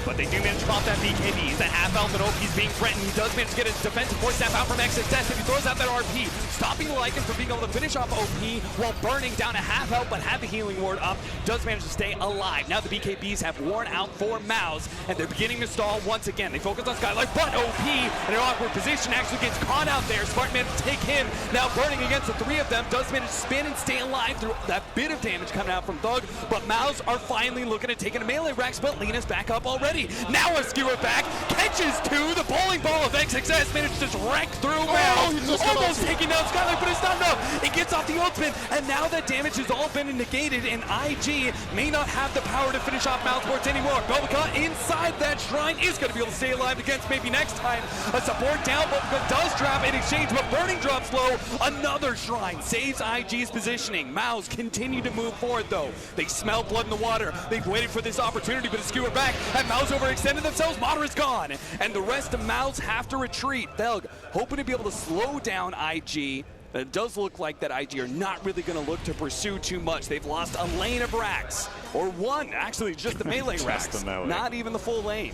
But they do manage to pop that BKB. He's a half-elf and OP's being threatened. He does manage to get his defensive force staff out from XXS. If he throws out that RP, stopping Lycan from being able to finish off OP while burning down a half-elf, but had the healing ward up. Does manage to stay alive. Now the BKBs have worn out for Mouse, and they're beginning to stall once again. They focus on Skylark, but OP in an awkward position actually gets caught out there. Smart managed to take him. Now burning against the 3 of them. Does manage to spin and stay alive through that bit of damage coming out from Thug. But Mouse are finally looking at taking a melee Rex, but Lina's back up already. Now a skewer back, catches 2, the bowling ball of XXS managed to just wreck through Mouse. Almost taking down Skylark, but it's not enough. It gets off the ultimate, and now that damage has all been negated, and IG may not have the power to finish off Mousesports anymore. Bulbika inside that shrine is going to be able to stay alive against maybe next time. A support down, Bulbika does drop in exchange, but burning drops low. Another shrine saves IG's positioning. Mouse continue to move forward though. They smell blood in the water. They've waited for this opportunity, but a skewer back, and Mouse overextended themselves. Moderate's gone, and the rest of Mouse have to retreat. Thug hoping to be able to slow down IG. But it does look like that IG are not really going to look to pursue too much. They've lost a lane of racks, or one, actually, just the melee racks, not even the full lane.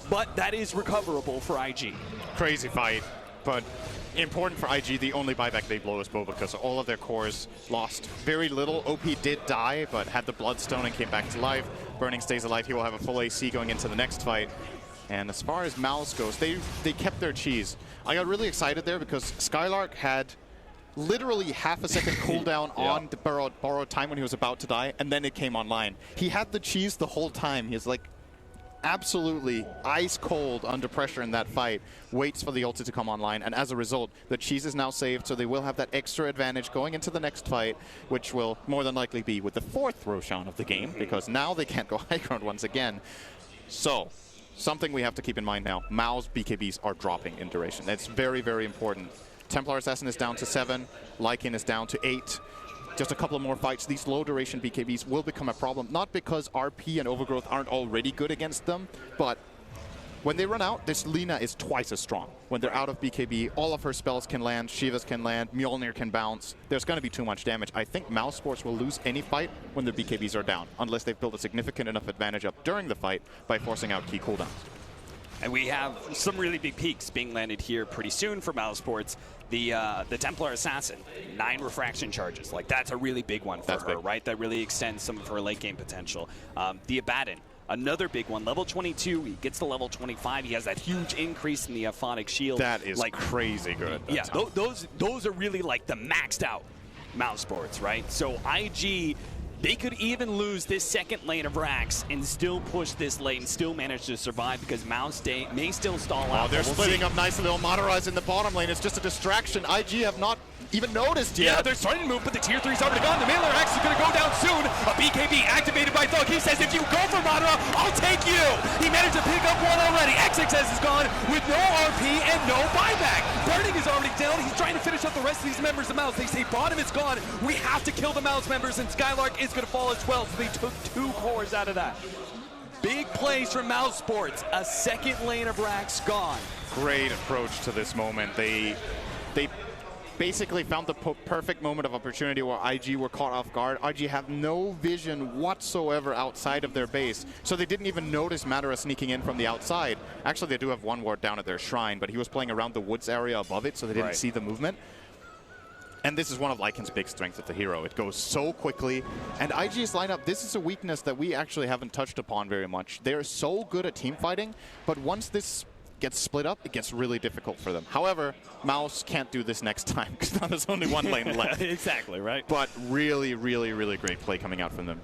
But that is recoverable for IG. Crazy fight, but important for IG. The only buyback they blow is Boba because all of their cores lost very little. OP did die, but had the Bloodstone and came back to life. Burning stays alive. He will have a full AC going into the next fight. And as far as Mouse goes, they kept their cheese. I got really excited there because Skylark had literally half a second cooldown on the borrowed time when he was about to die, and then it came online. He had the cheese the whole time. He's like absolutely ice cold under pressure in that fight, waits for the ulti to come online, and as a result, the cheese is now saved, so they will have that extra advantage going into the next fight, which will more than likely be with the 4th Roshan of the game, because now they can't go high ground once again. So, something we have to keep in mind now, Mao's BKBs are dropping in duration. That's very, very important. Templar Assassin is down to 7, Lycan is down to 8. just a couple of more fights, these low-duration BKBs will become a problem. Not because RP and Overgrowth aren't already good against them, but when they run out, this Lina is twice as strong. When they're out of BKB, all of her spells can land, Shivas can land, Mjolnir can bounce. There's going to be too much damage. I think Mousesports will lose any fight when their BKBs are down, unless they've built a significant enough advantage up during the fight by forcing out key cooldowns. And we have some really big peaks being landed here pretty soon for Mousesports. The Templar Assassin, 9 refraction charges. Like, that's a really big one for her, right? That really extends some of her late game potential. The Abaddon, another big one, level 22. He gets to level 25. He has that huge increase in the Aphonic Shield. That is like crazy good. Yeah, those are really like the maxed out Mousesports, right? So IG, they could even lose this second lane of Rax and still push this lane, still manage to survive because Mouse may still stall out. Oh, they're splitting up nicely. They'll Madara's in the bottom lane. It's just a distraction. IG have not even noticed yet. Yeah, they're starting to move, but the tier 3's already gone. The Mailer X is going to go down soon. A BKB activated by Thug. He says, if you go for Madara, I'll take you. He managed to pick up one already. XXS is gone with no RP and no buyback. Burning is already down. He's trying to finish up the rest of these members of Mouse. They say bottom is gone. We have to kill the Mouse members, and Skylark is going to fall as well. So they took 2 cores out of that. Big plays from Mousesports. A second lane of Rax gone. Great approach to this moment. They basically found the perfect moment of opportunity where IG were caught off guard. IG have no vision whatsoever outside of their base, so they didn't even notice Madara sneaking in from the outside. Actually, they do have one ward down at their shrine, but he was playing around the woods area above it, so they didn't see the movement. And this is one of Lycan's big strengths of the hero. It goes so quickly. And IG's lineup, this is a weakness that we actually haven't touched upon very much. They're so good at team fighting, but once this gets split up, it gets really difficult for them. However, Mouse can't do this next time because now there's only one lane left. Exactly, right? But really, really, really great play coming out from them.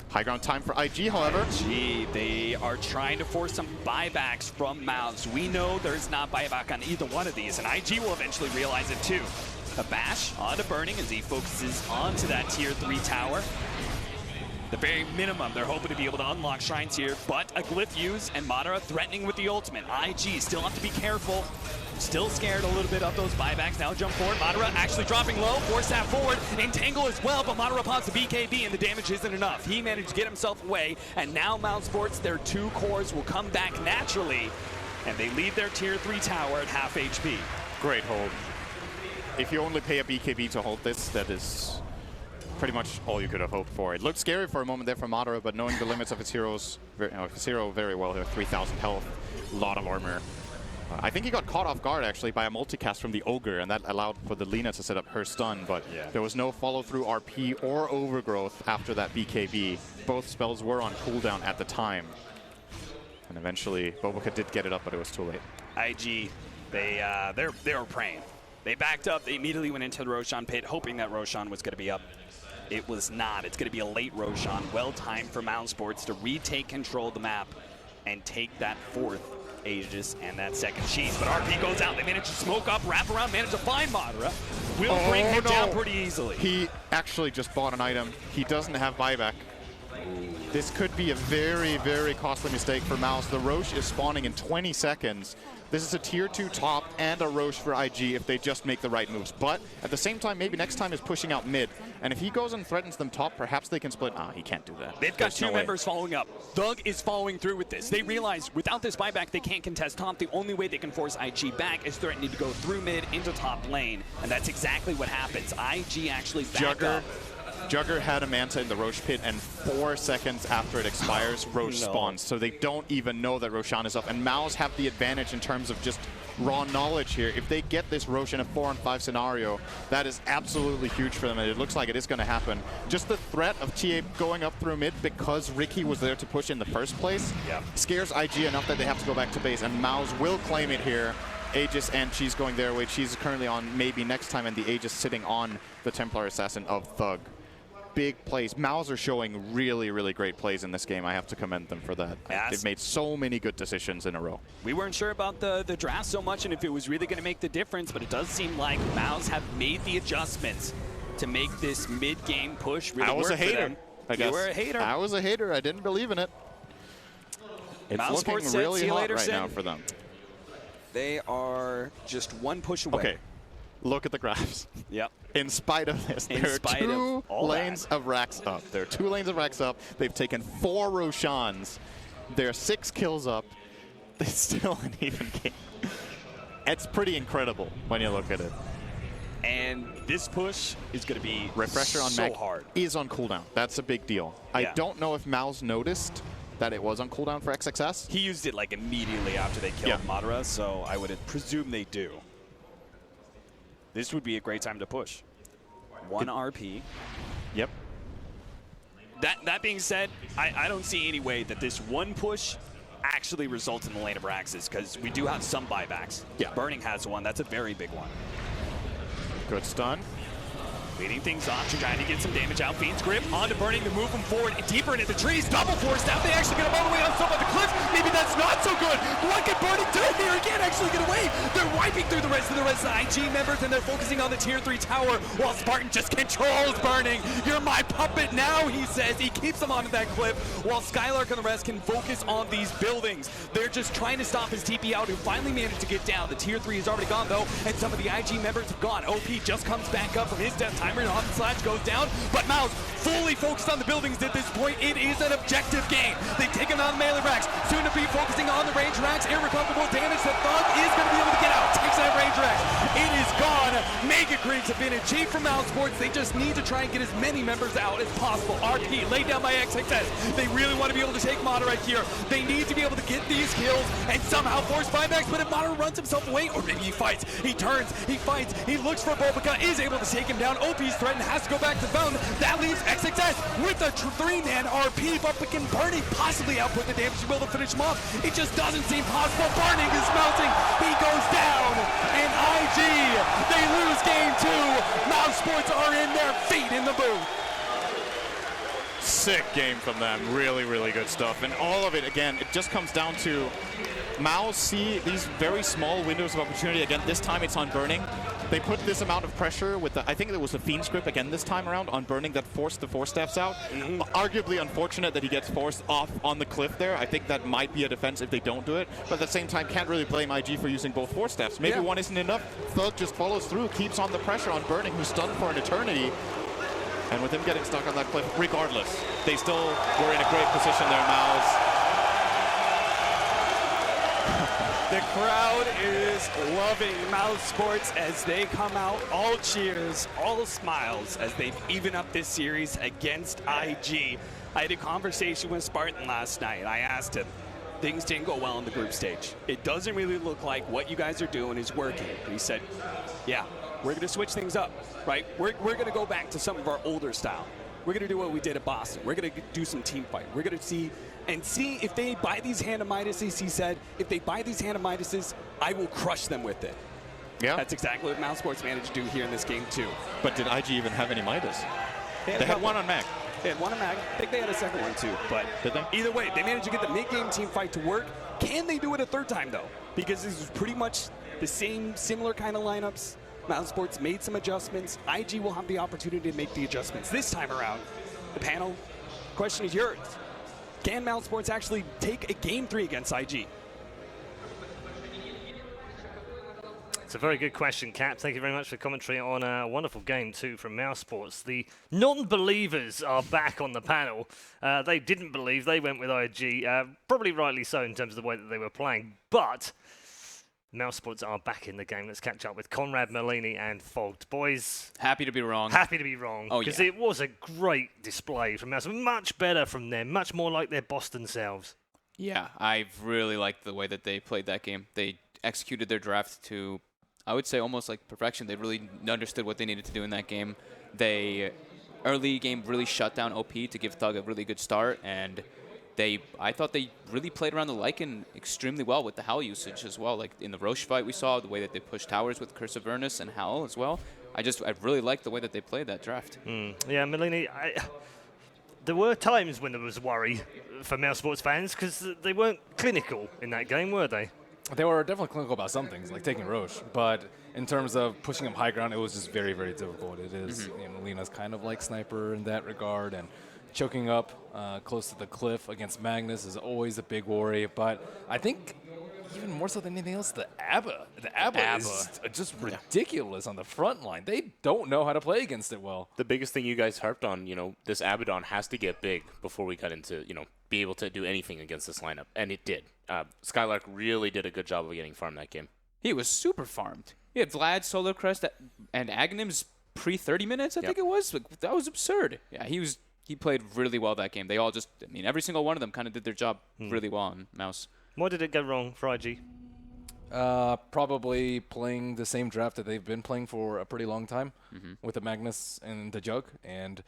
High ground time for IG, however. IG, they are trying to force some buybacks from Mouse. We know there's not buyback on either one of these, and IG will eventually realize it too. A bash onto Burning as he focuses onto that tier 3 tower. The very minimum, they're hoping to be able to unlock shrines here, but a glyph use and Madara threatening with the ultimate. IG still have to be careful. Still scared a little bit of those buybacks. Now jump forward. Madara actually dropping low. Force that forward. Entangle as well, but Madara pops the BKB and the damage isn't enough. He managed to get himself away, and now Mousesports, their 2 cores will come back naturally, and they leave their tier 3 tower at half HP. Great hold. If you only pay a BKB to hold this, that is pretty much all you could have hoped for. It looked scary for a moment there for Madara, but knowing the limits of his heroes, his hero very well here, 3,000 health, a lot of armor. I think he got caught off guard actually by a multicast from the Ogre, and that allowed for the Lina to set up her stun, but there was no follow-through RP or Overgrowth after that BKB. Both spells were on cooldown at the time. And eventually, Boboka did get it up, but it was too late. IG, they were praying. They backed up, they immediately went into the Roshan pit, hoping that Roshan was going to be up. It was not. It's going to be a late Roshan. Well timed for Mousesports to retake control of the map and take that 4th Aegis and that 2nd Sheath. But RP goes out. They manage to smoke up, wrap around, manage to find Madara. Will bring him down pretty easily. He actually just bought an item. He doesn't have buyback. This could be a very, very costly mistake for Mouse. The Roche is spawning in 20 seconds. This is a tier 2 top and a Roche for IG if they just make the right moves. But at the same time, maybe next time is pushing out mid. And if he goes and threatens them top, perhaps they can split. Ah, he can't do that. They've got 2 members following up. Thug is following through with this. They realize without this buyback, they can't contest top. The only way they can force IG back is threatening to go through mid into top lane. And that's exactly what happens. IG actually back up. Jugger had a Manta in the Roche pit, and 4 seconds after it expires, Roche spawns. So they don't even know that Roshan is up. And Mouse have the advantage in terms of just raw knowledge here. If they get this Roche in a 4-on-5 scenario, that is absolutely huge for them, and it looks like it is going to happen. Just the threat of TA going up through mid because Ricky was there to push in the first place scares IG enough that they have to go back to base, and Mouse will claim it here. Aegis and she's going their way. She's currently on maybe next time, and the Aegis sitting on the Templar Assassin of Thug. Big plays. Mouse are showing really, really great plays in this game. I have to commend them for that. They've made so many good decisions in a row. We weren't sure about the draft so much and if it was really going to make the difference, but it does seem like Mouse have made the adjustments to make this mid-game push really work for them. I was a hater, I guess. You were a hater. I was a hater. I didn't believe in it. It's looking really hot right now for them. They are just 1 push away. Okay. Look at the graphs. Yep. In spite of this, there are two lanes of racks up. There are 2 lanes of racks up. They've taken 4 Roshans. They're 6 kills up. It's still an even game. It's pretty incredible when you look at it. And this push is going to be Refresher on so Meg hard. is on cooldown. That's a big deal. Yeah. I don't know if Mouse noticed that it was on cooldown for XXS. He used it like immediately after they killed Madara, so I would presume they do. This would be a great time to push. 1 RP. Yep. That being said, I don't see any way that this one push actually results in the lane of Raxus, because we do have some buybacks. Yeah. Burning has one. That's a very big one. Good stun. Leading things off, trying to get some damage out. Fiend's grip onto Burning to move him forward deeper into the trees. Double force down. They actually get him all the way on top of the cliff. Maybe that's not so good. What can Burning do here? He can't actually get away. They're wiping through the rest of the IG members, and they're focusing on the tier 3 tower while Spartan just controls Burning. You're my puppet now, he says. He keeps him onto that cliff while Skylark and the rest can focus on these buildings. They're just trying to stop his TP out, who finally managed to get down. The tier 3 is already gone, though, and some of the IG members have gone. OP just comes back up from his death timer, and Slash goes down, but Mouse fully focused on the buildings at this point. It is an objective game. They take him out of the melee racks, soon to be focusing on the range racks. Irrecoverable damage that Thug is going to be able to get out. Takes that range rack. It is gone. Mega creeps have been achieved from Mousesports. They just need to try and get as many members out as possible. RP laid down by XXS. They really want to be able to take Madara right here. They need to be able to get these kills and somehow force buybacks, but if Madara runs himself away, or maybe he fights, he turns, he fights, he looks for Bulbaka, is able to take him down. OP's threat and has to go back to Fountain. That leaves XXS with a 3-man RP, but can Burning possibly output the damage to be able to finish him off? It just doesn't seem possible. Burning is melting. He goes down. And IG, they lose game 2. Mousesports are in their feet in the booth. Sick game from them. Really, really good stuff. And all of it, again, it just comes down to Mouse see these very small windows of opportunity. Again, this time it's on Burning. They put this amount of pressure with the, I think it was the Fiend script again this time around on Burning that forced the 4 steps out. Arguably unfortunate that he gets forced off on the cliff there. I think that might be a defense if they don't do it. But at the same time, can't really blame IG for using both 4 steps. Maybe one isn't enough. Thug just follows through, keeps on the pressure on Burning, who's stunned for an eternity. And with him getting stuck on that cliff, regardless, they still were in a great position there, Mouse. The crowd is loving Mousesports as they come out, all cheers, all smiles as they even up this series against IG. I had a conversation with Spartan last night. I asked him, things didn't go well on the group stage. It doesn't really look like what you guys are doing is working. And he said, yeah, we're going to switch things up, right? We're going to go back to some of our older style. We're going to do what we did at Boston. We're going to do some team fight. We're going to see if they buy these Hand of Midases. He said, if they buy these Hand of Midases, I will crush them with it. Yeah. That's exactly what Mousesports managed to do here in this game, too. But did IG even have any Midas? They had one on Mag. They had one on Mag. I think they had a second one, too. But either way, they managed to get the mid-game team fight to work. Can they do it a third time, though? Because this is pretty much the same, similar kind of lineups. Mousesports made some adjustments. IG will have the opportunity to make the adjustments this time around. The panel, question is yours. Can Mousesports actually take a Game 3 against IG? It's a very good question, Cap. Thank you very much for commentary on a wonderful game, too, from Mousesports. The non-believers are back on the panel. They didn't believe. They went with IG. Probably rightly so in terms of the way that they were playing. But Mousesports are back in the game. Let's catch up with Conrad, Merlini, and Fogged. Boys. Happy to be wrong. Happy to be wrong. Oh, because yeah. it was a great display from Mousesports. Much better from them. Much more like their Boston selves. Yeah, I've really liked the way that they played that game. They executed their draft to, I would say, almost like perfection. They really understood what they needed to do in that game. They, early game, really shut down OP to give Thug a really good start, and I thought they really played around the Lycan extremely well with the Howl usage as well. Like in the Roche fight we saw, the way that they pushed towers with Curse of Vernus and Howl as well. I really liked the way that they played that draft. Yeah, Merlini, there were times when there was worry for Mousesports fans because they weren't clinical in that game, were they? They were definitely clinical about some things, like taking Roche. But in terms of pushing him high ground, it was just very, very difficult. It is, Lena's kind of like Sniper in that regard, and choking up close to the cliff against Magnus is always a big worry. But I think even more so than anything else, the ABBA. The ABBA is just ridiculous on the front line. They don't know how to play against it well. The biggest thing you guys harped on, this Abaddon has to get big before we got into, be able to do anything against this lineup. And it did. Skylark really did a good job of getting farmed that game. He was super farmed. He had Vlad, Solar Crest, and Agnim's pre-30 minutes, I think it was. Like, that was absurd. Yeah, he played really well that game. They all just, every single one of them kind of did their job really well on Mouse. Why did it go wrong for IG? Probably playing the same draft that they've been playing for a pretty long time with the Magnus and the Jug. And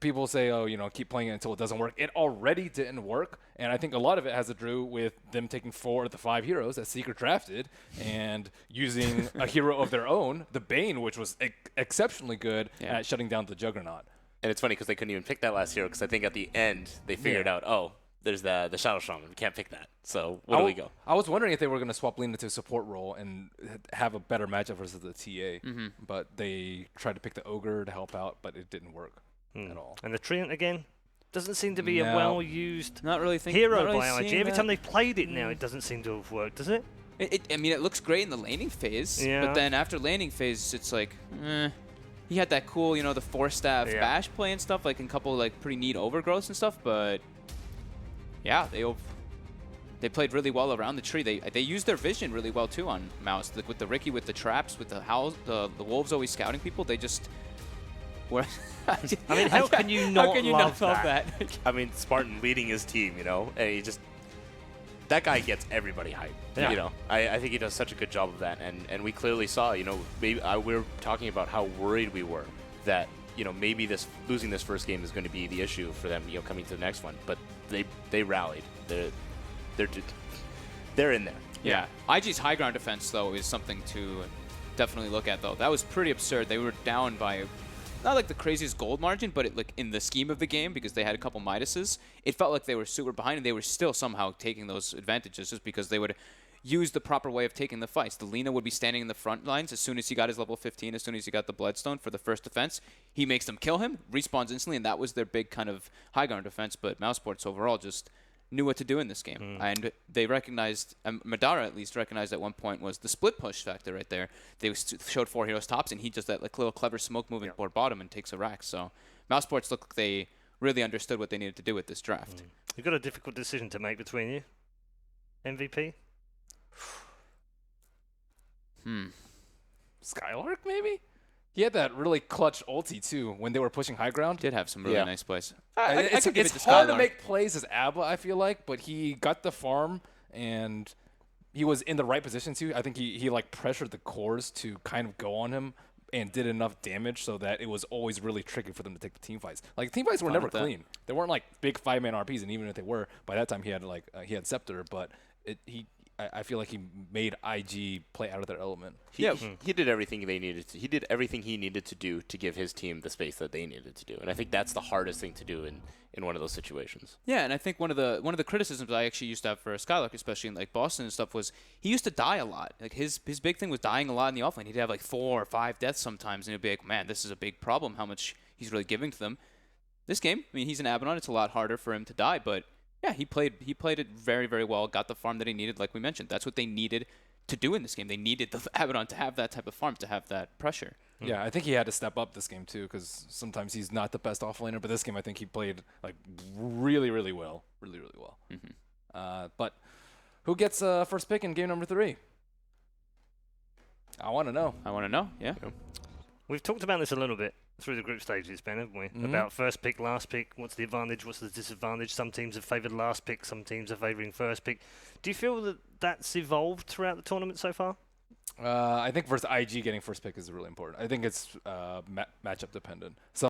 people say, oh, keep playing it until it doesn't work. It already didn't work. And I think a lot of it has to do with them taking 4 of the 5 heroes that Secret drafted and using a hero of their own, the Bane, which was exceptionally good at shutting down the Juggernaut. And it's funny because they couldn't even pick that last hero because I think at the end they figured out, oh, there's the Shadow Shaman. We can't pick that. So where do we go? I was wondering if they were going to swap Lina to a support role and have a better matchup versus the TA. But they tried to pick the Ogre to help out, but it didn't work at all. And the Treant again doesn't seem to be a well-used hero by IG. Every time they played it now, it doesn't seem to have worked, does it? It looks great in the laning phase, but then after laning phase, it's like, He had that cool, the 4-staff bash play and stuff, like in a couple like pretty neat overgrowths and stuff, but yeah, they played really well around the tree. They used their vision really well too on Mouse, like with the Riki, with the traps, with the howls, the wolves always scouting people. They just were. How can you not love that? I mean, Spartan leading his team, and he just. That guy gets everybody hyped. Yeah. I think he does such a good job of that, and we clearly saw. Maybe we were talking about how worried we were that maybe losing this first game is going to be the issue for them. Coming to the next one, but they rallied. They're in there. Yeah. IG's high ground defense though is something to definitely look at though. That was pretty absurd. They were down by. Not like the craziest gold margin, but like in the scheme of the game, because they had a couple Midases, it felt like they were super behind, and they were still somehow taking those advantages just because they would use the proper way of taking the fights. The Lina would be standing in the front lines as soon as he got his level 15, as soon as he got the Bloodstone for the first defense. He makes them kill him, respawns instantly, and that was their big kind of high ground defense. But Mousesports overall just knew what to do in this game. And they recognized, Madara at least recognized at one point, was the split push factor right there. They showed 4 heroes tops, and he does that like little clever smoke movement toward bottom and takes a rack. So Mousesports looked like they really understood what they needed to do with this draft. You've got a difficult decision to make between you. MVP? Skylark, maybe? He had that really clutch ulti, too, when they were pushing high ground. Did have some really nice plays. It's hard to make plays as Abba, I feel like, but he got the farm, and he was in the right position, too. I think he like, pressured the cores to kind of go on him and did enough damage so that it was always really tricky for them to take the team fights. Like, team fights were never clean. They weren't, like, big 5-man RPs, and even if they were, by that time he had, he had Scepter, but I feel like he made IG play out of their element. He did everything they needed to. He did everything he needed to do to give his team the space that they needed to do, and I think that's the hardest thing to do in one of those situations. Yeah, and I think one of the criticisms I actually used to have for Skylark, especially in like Boston and stuff, was he used to die a lot. Like his big thing was dying a lot in the offlane. He'd have like 4 or 5 deaths sometimes, and it'd be like, man, this is a big problem. How much he's really giving to them. This game, he's an Abaddon. It's a lot harder for him to die, but. Yeah, he played it very, very well, got the farm that he needed, like we mentioned. That's what they needed to do in this game. They needed the Abaddon to have that type of farm, to have that pressure. Yeah, I think he had to step up this game, too, because sometimes he's not the best offlaner, but this game I think he played like really, really well. Really, really well. But who gets first pick in game number 3? I want to know. Yeah. We've talked about this a little bit through the group stages, Ben, haven't we? About first pick, last pick, what's the advantage, what's the disadvantage. Some teams have favoured last pick, some teams are favouring first pick. Do you feel that that's evolved throughout the tournament so far? I think versus IG getting first pick is really important. I think it's matchup dependent. So